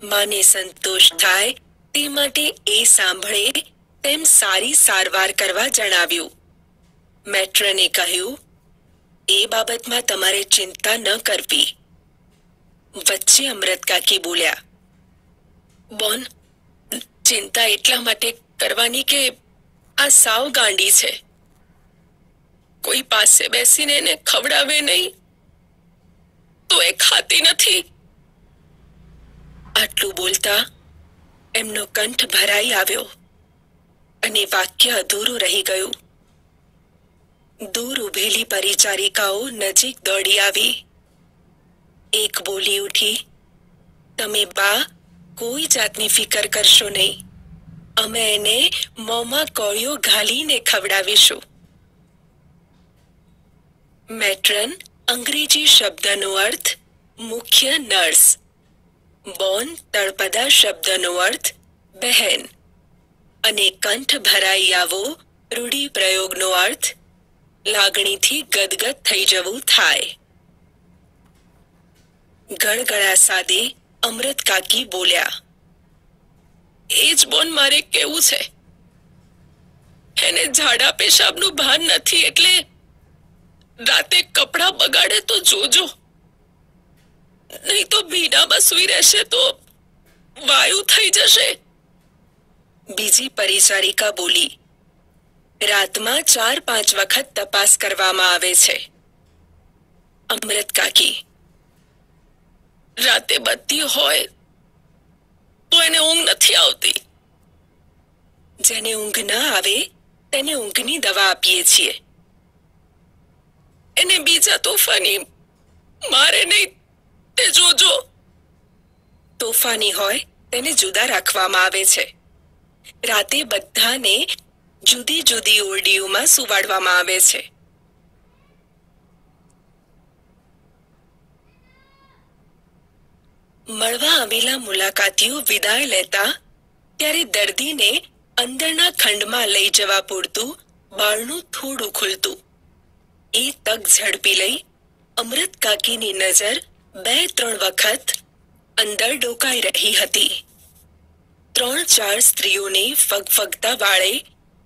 માને સંતોષ થાય તે માટે એ સાંભળે તેમ સારી સારવાર કરવા જણાવ્યું. મેટ્રને કહ્યું, એ બાબતમાં તમારે ચિંતા ન કરવી. વચ્ચે અમૃત કાકી બોલ્યા, બોન, ચિંતા એટલા માટે કરવાની કે આ સાવ ગાંડી છે. કોઈ પાસે બેસીને એને ખવડાવે નહીં તો એ ખાતી નથી. આટલું બોલતા એમનો કંઠ ભરાઈ આવ્યો અને વાક્ય અધૂરું રહી ગયું. દૂર ઉભેલી પરિચારિકાઓ નજીક દોડી આવી. એક બોલી ઉઠી, તમે બા કોઈ જાતની ફિકર કરશો નહીં, અમે એને મોંમાં કોળિયો ઘાલીને ખવડાવીશું. મેટ્રન અંગ્રેજી શબ્દનો અર્થ મુખ્ય નર્સ. બોન તળપદા શબ્દનો અર્થ બહેન અને કંઠ ભરાઈ આવો રૂઢિપ્રયોગનો અર્થ લાગણીથી ગદગદ થઈ જવું થાય. ગળગળા સાદે અમૃત કાકી બોલ્યા, એ જ બોન મારે કેવું છે. એને ઝાડા પેશાબનું ભાન નથી એટલે રાતે કપડાં બગાડે તો જોજો, નહીં તો ભીનામાં સૂઈ રહેશે તો વાયુ થઈ જશે. બીજી પરિચારિકા બોલી, રાતમાં 4-5 વખત તપાસ કરવામાં આવે છે. અમૃત કાકી, રાતે બત્તી હોય તો એને ઊંઘ નથી આવતી. જેને ઊંઘ ના આવે તેને ઊંઘની દવા આપીએ છીએ. એને બીજા તોફાની મારે નહીં, તે જોજો. તોફાની હોય તેને જુદા રાખવામાં આવે છે. રાતે બધાને જુદી જુદી ઓરડીઓમાં સુવાડવામાં આવે છે. મળવા આવેલા મુલાકાતીઓ વિદાય લેતા ત્યારે દર્દીને અંદરના ખંડમાં લઈ જવા પૂરતું બારણું થોડું ખુલતું. એ તક ઝડપી લઈ અમૃત કાકીની નજર 2-3 વખત અંદર ડોકાઈ રહી હતી. 3-4 સ્ત્રીઓને ફગફગતા વાળે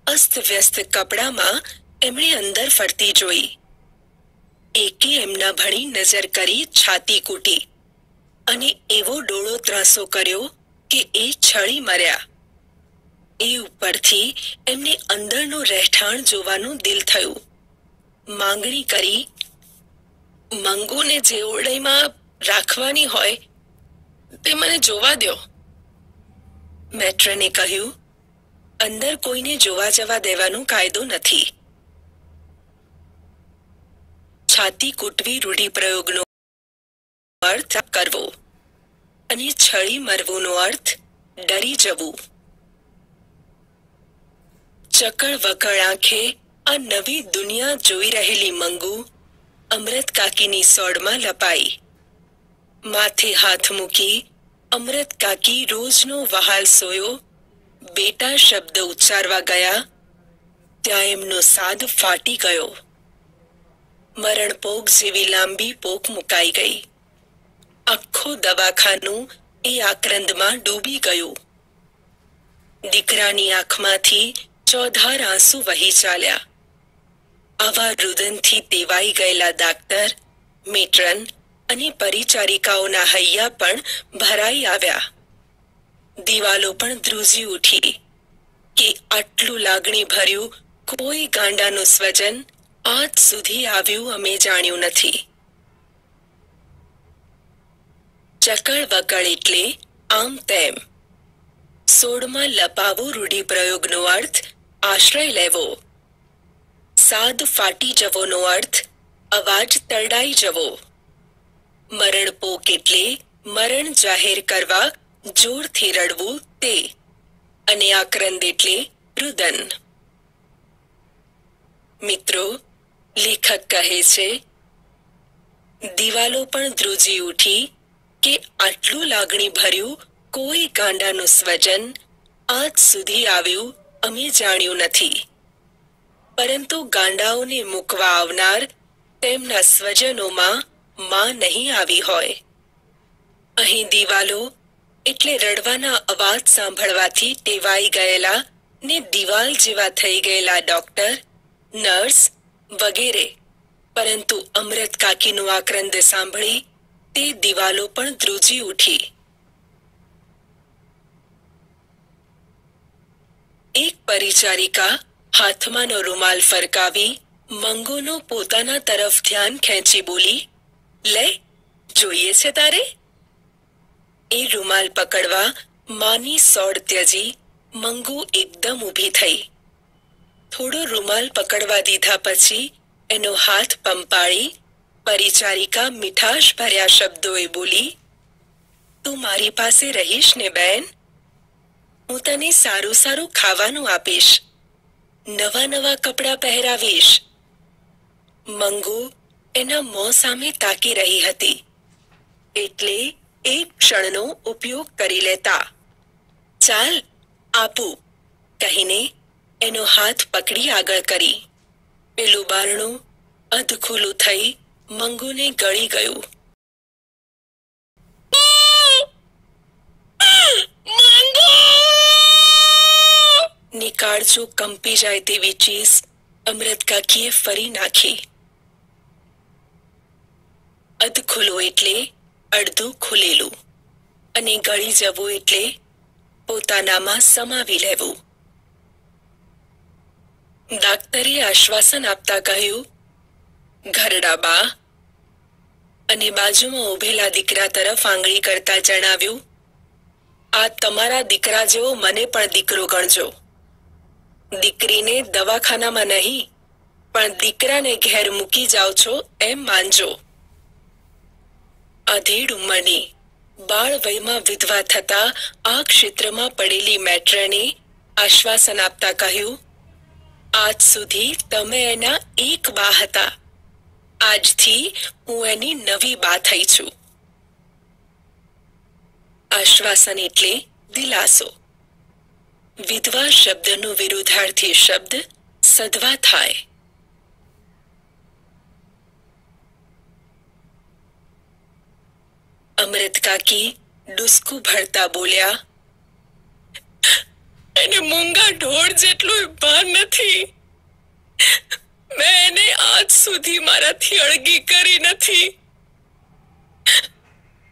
અસ્તવ્યસ્ત કપડામાં એમણે અંદર ફરતી જોઈ. એકે એમના ભણી નજર કરી છાતી કૂટી અને એવો ડોળો ત્રાસો કર્યો કે એ છળી મર્યા. એ ઉપરથી એમને અંદરનું રહેઠાણ જોવાનું દિલ થયું. માંગણી કરી, મંગુને જે ઓરડામાં રાખવાની હોય તે મને જોવા દ્યો. મેટ્રને કહ્યું, અંદર કોઈને જોવા જવા દેવાનો કાયદો નથી. છાતી કૂટવી રૂઢિપ્રયોગનો અર્થ કરવો અને છળી મરવુંનો અર્થ ડરી જવું. ચકળ વકળ આંખે આ નવી દુનિયા જોઈ રહેલી મંગુ અમૃત કાકીની સોડમાં લપાઈ. માથે હાથ મૂકી અમૃત કાકી રોજનો વહાલ સોયો બેટા શબ્દ ઉચ્ચારવા ગયા ત્યાં એમનો સાદ ફાટી ગયો. મરણ પોક જેવી લાંબી પોક મુકાઈ ગઈ. આખું દવાખાનું એ આક્રંદમાં ડૂબી ગયું. દીકરાની આંખમાંથી ચોધાર આંસુ વહી ચાલ્યા. આવા રુદનથી તેવાઈ ગયેલા ડાક્ટર, મેટ્રન અને પરિચારિકાઓના હૈયા પણ ભરાઈ આવ્યા. દિવાલો પણ ધ્રુજી ઉઠી કે આટલું લાગણી ભર્યું કોઈ ગાંડાનું સ્વજન આજ સુધી આવ્યું અમે જાણ્યું નથી. ચકળ વકળ એટલે આમ તેમ. સોડમાં લપાવો રૂઢિપ્રયોગનો અર્થ આશ્રય લેવો. સાદ ફાટી જવોનો અર્થ અવાજ તરડાઈ જવો. મરણ પોક એટલે મરણ જાહેર કરવા જોરથી રડવું તે, અને આક્રંદ એટલે રુદન. મિત્રો, લેખક કહે છે, દિવાલો પણ ધ્રુજી ઉઠી કે આટલું લાગણી ભર્યું કોઈ ગાંડાનું સ્વજન આજ સુધી આવ્યું અમે જાણ્યું નથી. પરંતુ ગાંડાઓને મૂકવા આવનાર તેમના સ્વજનોમાં માં નહીં આવી હોય. અહીં દિવાલો એટલે રડવાના અવાજ સાંભળવાથી ટેવાઈ ગયેલા ને દિવાલ જેવા થઈ ગયેલા ડોક્ટર, નર્સ વગેરે. પરંતુ અમૃત કાકીનું આક્રંદ સાંભળી તે દિવાલો પણ ધ્રુજી ઉઠી. એક પરિચારિકા હાથમાંનો રૂમાલ ફરકાવી મંગુનો પોતાના તરફ ધ્યાન ખેંચી બોલી, લે, જોઈએ છે તારે? એ રૂમાલ પકડવા માની સોડ ત્યજી મંગુ એકદમ ઊભી થઈ. થોડો રૂમાલ પકડવા દીધા પછી એનો હાથ પંપાળી પરિચારિકા મીઠાશ ભર્યા શબ્દોએ બોલી, તું મારી પાસે રહીશ ને બેન? હું તને સારું સારું ખાવાનું આપીશ, નવા નવા કપડાં પહેરાવીશ. મંગુ એના મોં સામે તાકી રહી હતી એટલે એક ક્ષણનો ઉપયોગ કરી લેતા, ચાલ આપું કહીને એનો હાથ પકડી આગળ કરી. પેલું બારણું અધખુલ્લું થઈ મંગુને ગળી ગયું. નિકાળજો કંપી જાય તેવી ચીસ અમૃત કાકીએ ફરી નાખી. અધખુલ્લું એટલે અડધું ખુલેલું અને ગળી જવું એટલે પોતાનામાં સમાવી લેવું. ડાક્ટરે આશ્વાસન આપતા કહ્યું, ઘરડા બા, અને બાજુમાં ઊભેલા દીકરા તરફ આંગળી કરતા જણાવ્યું, આ તમારા દીકરા જેવો મને પણ દીકરો ગણજો. દીકરીને દવાખાનામાં નહીં પણ દીકરાને ઘેર મૂકી જાઓ છો એમ માનજો. અધેડ ઉંમરની બાળ વયમાં વિધવા થતા આ ક્ષેત્રમાં પડેલી મેટ્રને આશ્વાસન આપતા કહ્યું, આજ સુધી તમે એના એક બા હતા. આજથી હું એની નવી બા થઈ છું. આશ્વાસન એટલે દિલાસો. વિધવા શબ્દનો વિરુદ્ધાર્થી શબ્દ સધવા થાય. અમૃત કાકી ડુસકું ભરતા બોલ્યા, એને મૂંગા ઢોળ જેટલું ભાન નથી. મેં એને આજ સુધી મારાથી અળગી કરી નથી.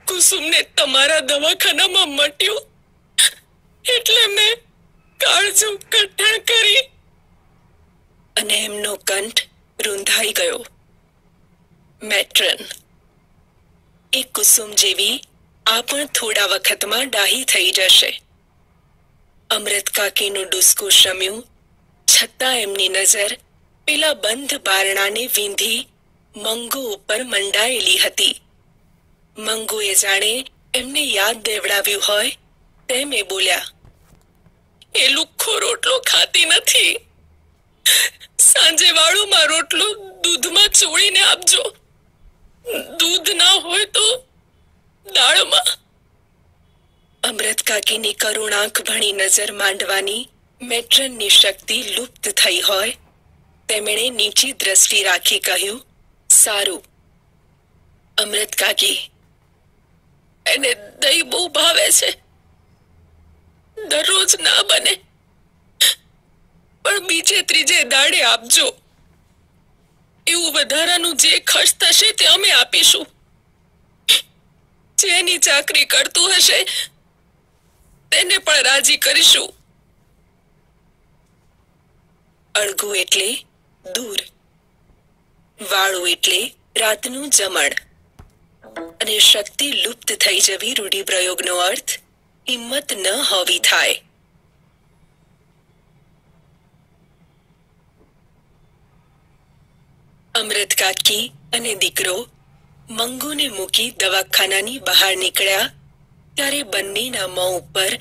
કુસુમને તમારા દવાખાનામાં મટ્યું એટલે મેં કાળજુ કઠણ કરી. અને એમનો કંઠ રૂંધાઈ ગયો. મેટ્રન એ કુસુમ જેવી આ પણ થોડા વખતમાં ડાહી થઈ જશે. અમૃત કાકીનું ડુસકું શમ્યું છતાં એમની નજર પેલા બંધ બારણાને વીંધી મંગુ ઉપર મંડાયેલી હતી. મંગુએ જાણે એમને યાદ દેવડાવ્યું હોય તેમ એ બોલ્યા, એ લુખ્ખો રોટલો ખાતી નથી. સાંજે વાળુમાં રોટલો દૂધમાં ચોળીને આપજો. દૂધ ના હોય તો દાળમાં. અમૃત કાકીની કરુણ આંખ ભણી નજર માંડવાની મેટ્રનની શક્તિ લુપ્ત થઈ હોય તેમણે નીચી દ્રષ્ટિ રાખી કહ્યું, સારું. અમૃત કાકી, એને દહીં બહુ ભાવે છે. દરરોજ ના બને પણ બીજે ત્રીજે દાડે આપજો. એવું વધારાનું જે ખર્ચ થશે તે અમે આપીશું. જેની ચાકરી કરતું હશે તેને પણ રાજી કરીશું. અળગું એટલે દૂર, વાળું એટલે રાતનું જમણ. અને શક્તિ લુપ્ત થઈ જવી રૂઢિપ્રયોગનો અર્થ હિંમત ન હોવી થાય. અમૃત કાકી અને દીકરો મંગુને મૂકી દવાખાનાની બહાર નીકળ્યા ત્યારે બંનેના મોં ઉપર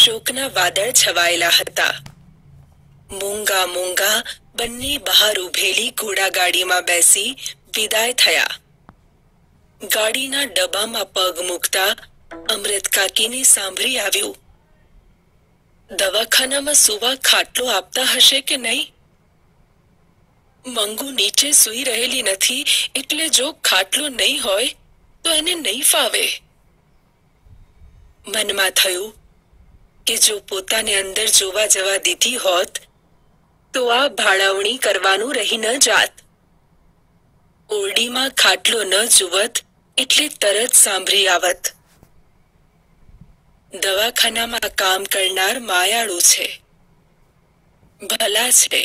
શોકના વાદળ છવાયેલા હતા. મૂંગા મૂંગા બંને બહાર ઉભેલી ઘોડાગાડીમાં બેસી વિદાય થયા. ગાડીના ડબ્બામાં પગ મૂકતા અમૃત કાકીને સાંભળી આવ્યું, દવાખાનામાં સુવા ખાટલો આપતા હશે કે નહીં? મંગુ નીચે સૂઈ રહેલી નથી એટલે જો ખાટલો નહીં હોય તો એને નહીં ફાવે. મનમાં થયું કે જો પોતાને અંદર જોવા જવા દીધી હોત તો આ ભાળવણી કરવાનું રહી ન જાત. ઓરડીમાં ખાટલો ન જુવત એટલે તરત સાંભળી આવત. દવાખાનામાં કામ કરનાર માયાળુ છે, ભલા છે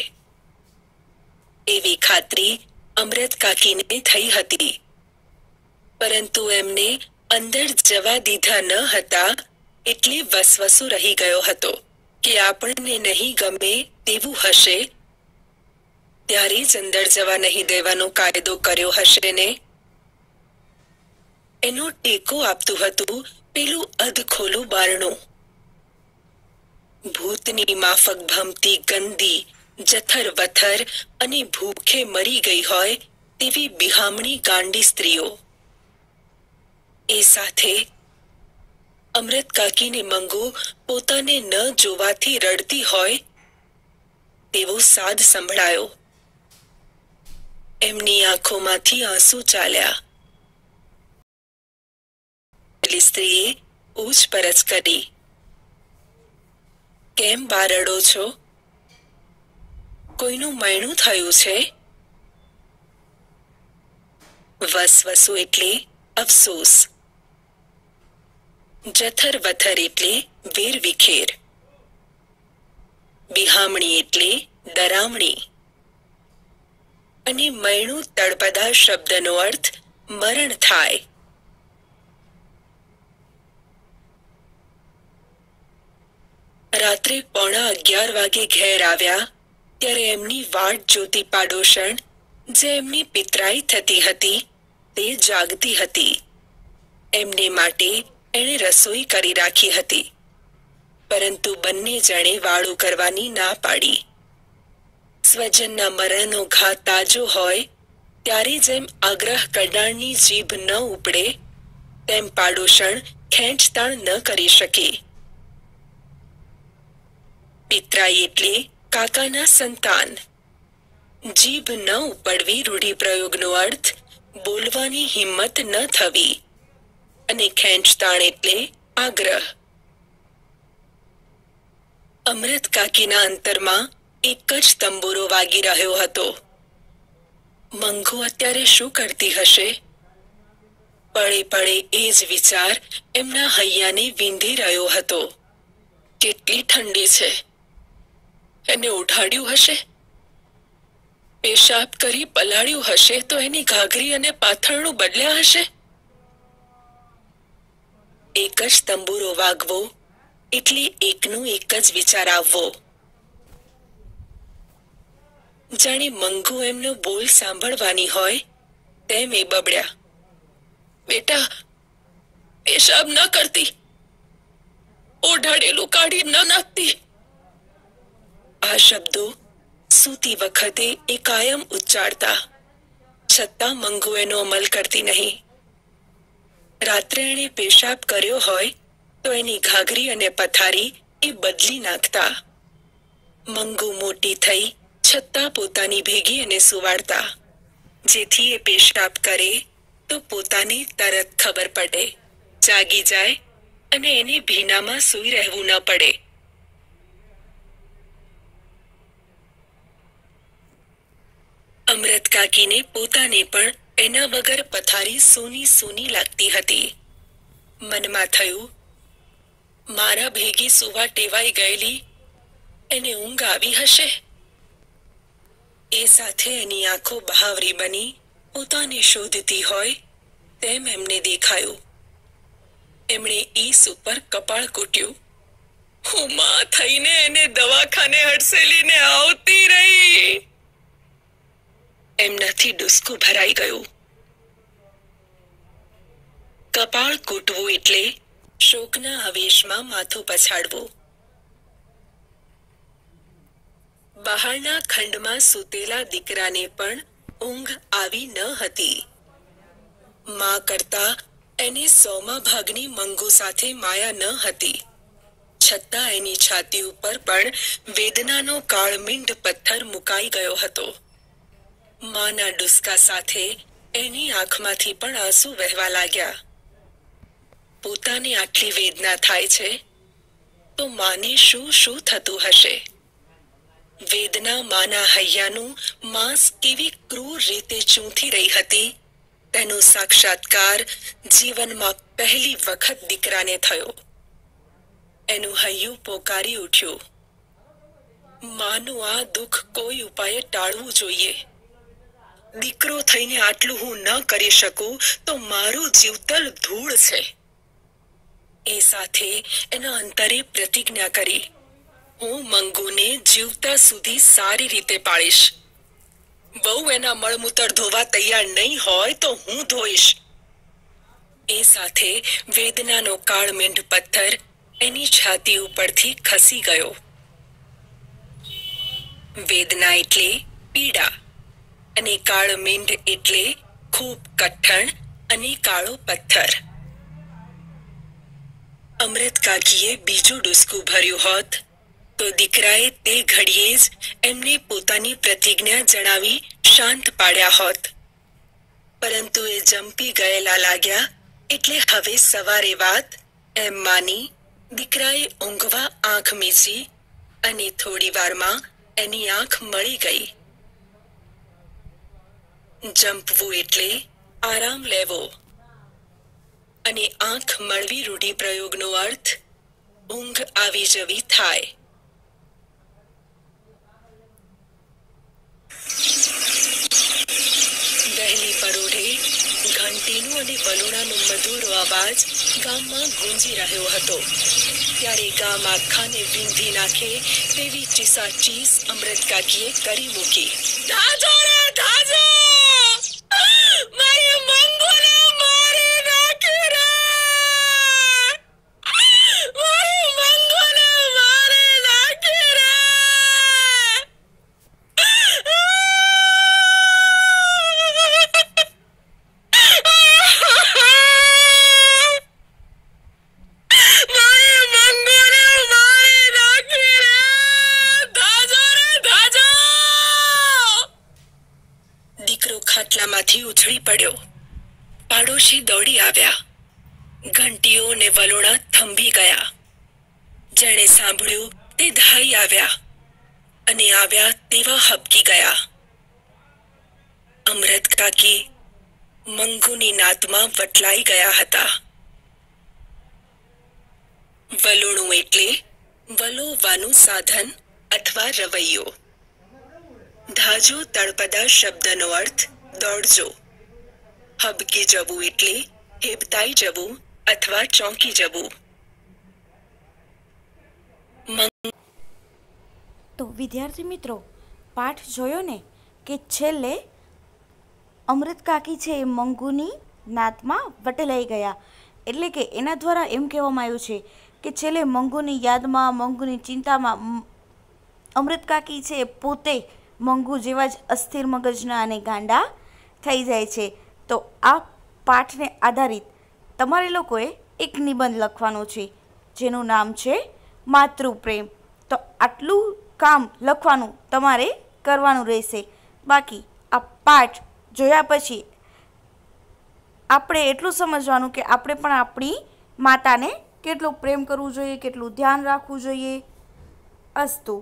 એવી ખાતરી અમૃત કાકીને થઈ હતી. પરંતુ એમને અંદર જવા દીધા ન હતા એટલે વસવસો રહી ગયો હતો કે આપણને નહીં ગમે તેવું હશે ત્યારે જ અંદર જવા નહીં દેવાનો કાયદો કર્યો હશે ને. એનો ટેકો આપતું હતું પેલું અધખોલું બારણું. ભૂતની માફક ભમતી ગંદી જથર વથર અને ભૂખે મરી ગઈ હોય તેવી બિહામણી ગાંડી સ્ત્રીઓ. એ સાથે અમૃત કાકીને મંગુ પોતાને ન જોવાથી રડતી હોય તેવો સાદ સંભળાયો. એમની આંખોમાંથી આંસુ ચાલ્યા. પેલી સ્ત્રીએ પૂછપરછ કરી, કેમ બા રડો છો? કોઈનું મયણું થયું છે? વસવસુ એટલે અફસોસ, જથર વથર એટલે વેર વિખેર, બિહામણી એટલે ડરામણી અને મયણું તળપદા શબ્દનો અર્થ મરણ થાય. રાત્રે 11:15 વાગે ઘેર આવ્યા ત્યારે એમની વાટ જોતી પાડોશણ, જે એમની પિતરાઈ થતી હતી, તે જાગતી હતી. એમને માટે એણે રસોઈ કરી રાખી હતી, પરંતુ બંને જણે વાળું કરવાની ના પાડી. સ્વજનના મરણનો ઘા તાજો હોય ત્યારે જેમ આગ્રહ કરનારની જીભ ન ઉપડે, તેમ પાડોશણ ખેંચતાણ ન કરી શકે. પિતરાઈ એટલે કાકાના સંતાન. જીભ ન ઉપડવી રૂઢિપ્રયોગનો અર્થ બોલવાની હિંમત ન થવી, અને ખેંચતાણ એટલે આગ્રહ. અમૃત કાકીના અંતરમાં એક જ તંબુરો વાગી રહ્યો હતો. મંગુ અત્યારે શું કરતી હશે? પળે પળે એ જ વિચાર એમના હૈયાને વીંધી રહ્યો હતો. કેટલી ઠંડી છે! એને ઉઠાડ્યું હશે, પેશાબ કરી પલાળ્યું હશે તો એની ઘાઘરી અને પાથરણું બદલ્યા હશે. એક જ તંબુરો વાગવો એટલે એકનું એક જ વિચાર આવવો. જાણે મંગુ એમનો બોલ સાંભળવાની હોય તેમ એ બબડ્યા, બેટા, પેશાબ ન કરતી, ઓઢાડેલું કાઢી ન નાખતી. આ શબ્દો સૂતી વખતે એ કાયમ ઉચ્ચારતા, છતાં મંગુ એનો અમલ કરતી નહીં. રાત્રે એણે પેશાબ કર્યો હોય તો એની ઘાઘરી અને પથારી એ બદલી નાખતા. મંગુ મોટી થઈ છતાં પોતાની ભેગી એને સુવાડતા, જેથી એ પેશાબ કરે તો પોતાને તરત ખબર પડે, જાગી જાય અને એને ભીનામાં સૂઈ રહેવું ન પડે. અમૃત કાકીને પોતાને પણ એના વગર પથારી સૂની સૂની લાગતી હતી. મનમાં થયું, મારા ભેગી સુવા ટેવાઈ ગયેલી એને ઊંઘ આવી હશે. એ સાથે એની આંખો બહાવરી બની પોતાને શોધતી હોય તેમ એમને દેખાયું. એમણે ઈસ ઉપર કપાળ કૂટ્યું. હું માં થઈને એને દવાખાને હડસેલીને આવતી રહી. એમનાથી ડુસકું ભરાઈ ગયું. કપાળ કૂટવું એટલે શોકના આવેશમાં માથું પછાડવું. બહારના ખંડમાં સૂતેલા દીકરાને પણ ઊંઘ આવી ન હતી. માં કરતા એને 100મા ભાગની મંગુ સાથે માયા ન હતી, છતાં એની છાતી ઉપર પણ વેદનાનો કાળમીંડ પથ્થર મુકાઈ ગયો હતો. માના ડુસકા સાથે એની આંખમાંથી પણ આંસુ વહેવા લાગ્યા. પોતાને આટલી વેદના થાય છે તો માને શું શું થતું હશે? વેદના માના હૈયાનું માંસ કેવી ક્રૂર રીતે ચૂંથી રહી હતી, તેનો સાક્ષાત્કાર જીવનમાં પહેલી વખત દીકરાને થયો. એનું હૈયું પોકારી ઉઠ્યું, માનું આ દુઃખ કોઈ ઉપાયે ટાળવું જોઈએ. દીકરો થઈને આટલું હું ન કરી શકું તો મારું જીવતર ધૂળ છે. એ સાથે એના અંતરે પ્રતિજ્ઞા કરી, હું મંગુને જીવતા સુધી સારી રીતે પાળીશ. બહુ એના મળમૂતર ધોવા તૈયાર નહીં હોય તો હું ધોઈશ. એ સાથે વેદનાનો કાળમીંડ પથ્થર એની છાતી ઉપરથી ખસી ગયો. વેદના એટલે પીડા અને કાળમીંડ એટલે ખૂબ કઠણ અને કાળો પથ્થર. અમૃત કાકીએ બીજું ડુસકું ભર્યું હોત તો દીકરાએ તે ઘડીએ જ એમને પોતાની પ્રતિજ્ઞા જણાવી શાંત પાડ્યા હોત. પરંતુ એ જંપી ગયેલા લાગ્યા એટલે હવે સવારે વાત એમ માની દીકરાએ ઊંઘવા આંખ મીચી અને થોડી વારમાં એની આંખ મળી ગઈ. જંપવું એટલે આરામ લેવો અને આંખ મળવી રૂઢિપ્રયોગનો અર્થ ઊંઘ આવી જવી થાય. વહેલી પરોઢે ઘંટ મંગુડાનો મધુર અવાજ ગામમાં ગુંજી રહ્યો હતો. ત્યારે ગામ આખાને વીંધી નાખે તેવી ચીસાચીસ અમૃત કાકીએ કરી મૂકી. ધાજો રે ધાજો! મારી મંગુને મારી નાખી રે! મારી મંગુને મારી નાખી રે! ખાટલામાંથી ઉછળી પડ્યો. પાડોશી દોડી આવ્યા. ઘંટીઓ ને વલોણા થંભી ગયા. જેણે સાંભળ્યું તે ધાઈ આવ્યા અને આવ્યા તેવા હબકી ગયા. અમૃત કાકી મંગુની નાદમાં વટલાઈ ગયા હતા. વલોણું એટલે વલોવાનું સાધન અથવા રવૈયો. ધાજો તળપદા શબ્દનો અર્થ દોડજો. હબકી જવું એટલે હેબતાઈ જવું અથવા ચોંકી જવું. તો વિદ્યાર્થી મિત્રો, પાઠ જોયો ને કે છેલ્લે અમૃત કાકી છે એ મંગુની નાતમાં વટેલાઈ ગયા. એટલે કે એના દ્વારા એમ કહેવામાં આવ્યું છે કે છેલ્લે મંગુની યાદમાં, મંગુની ચિંતામાં અમૃત કાકી છે એ પોતે મંગુ જેવા જ અસ્થિર મગજના અને ગાંડા થઈ જાય છે. તો આ પાઠને આધારિત તમારે લોકોએ એક નિબંધ લખવાનો છે જેનું નામ છે માતૃપ્રેમ. તો આટલું કામ લખવાનું તમારે કરવાનું રહેશે. બાકી આ પાઠ જોયા પછી આપણે એટલું સમજવાનું કે આપણે પણ આપણી માતાને કેટલું પ્રેમ કરવું જોઈએ, કેટલું ધ્યાન રાખવું જોઈએ. અસ્તુ.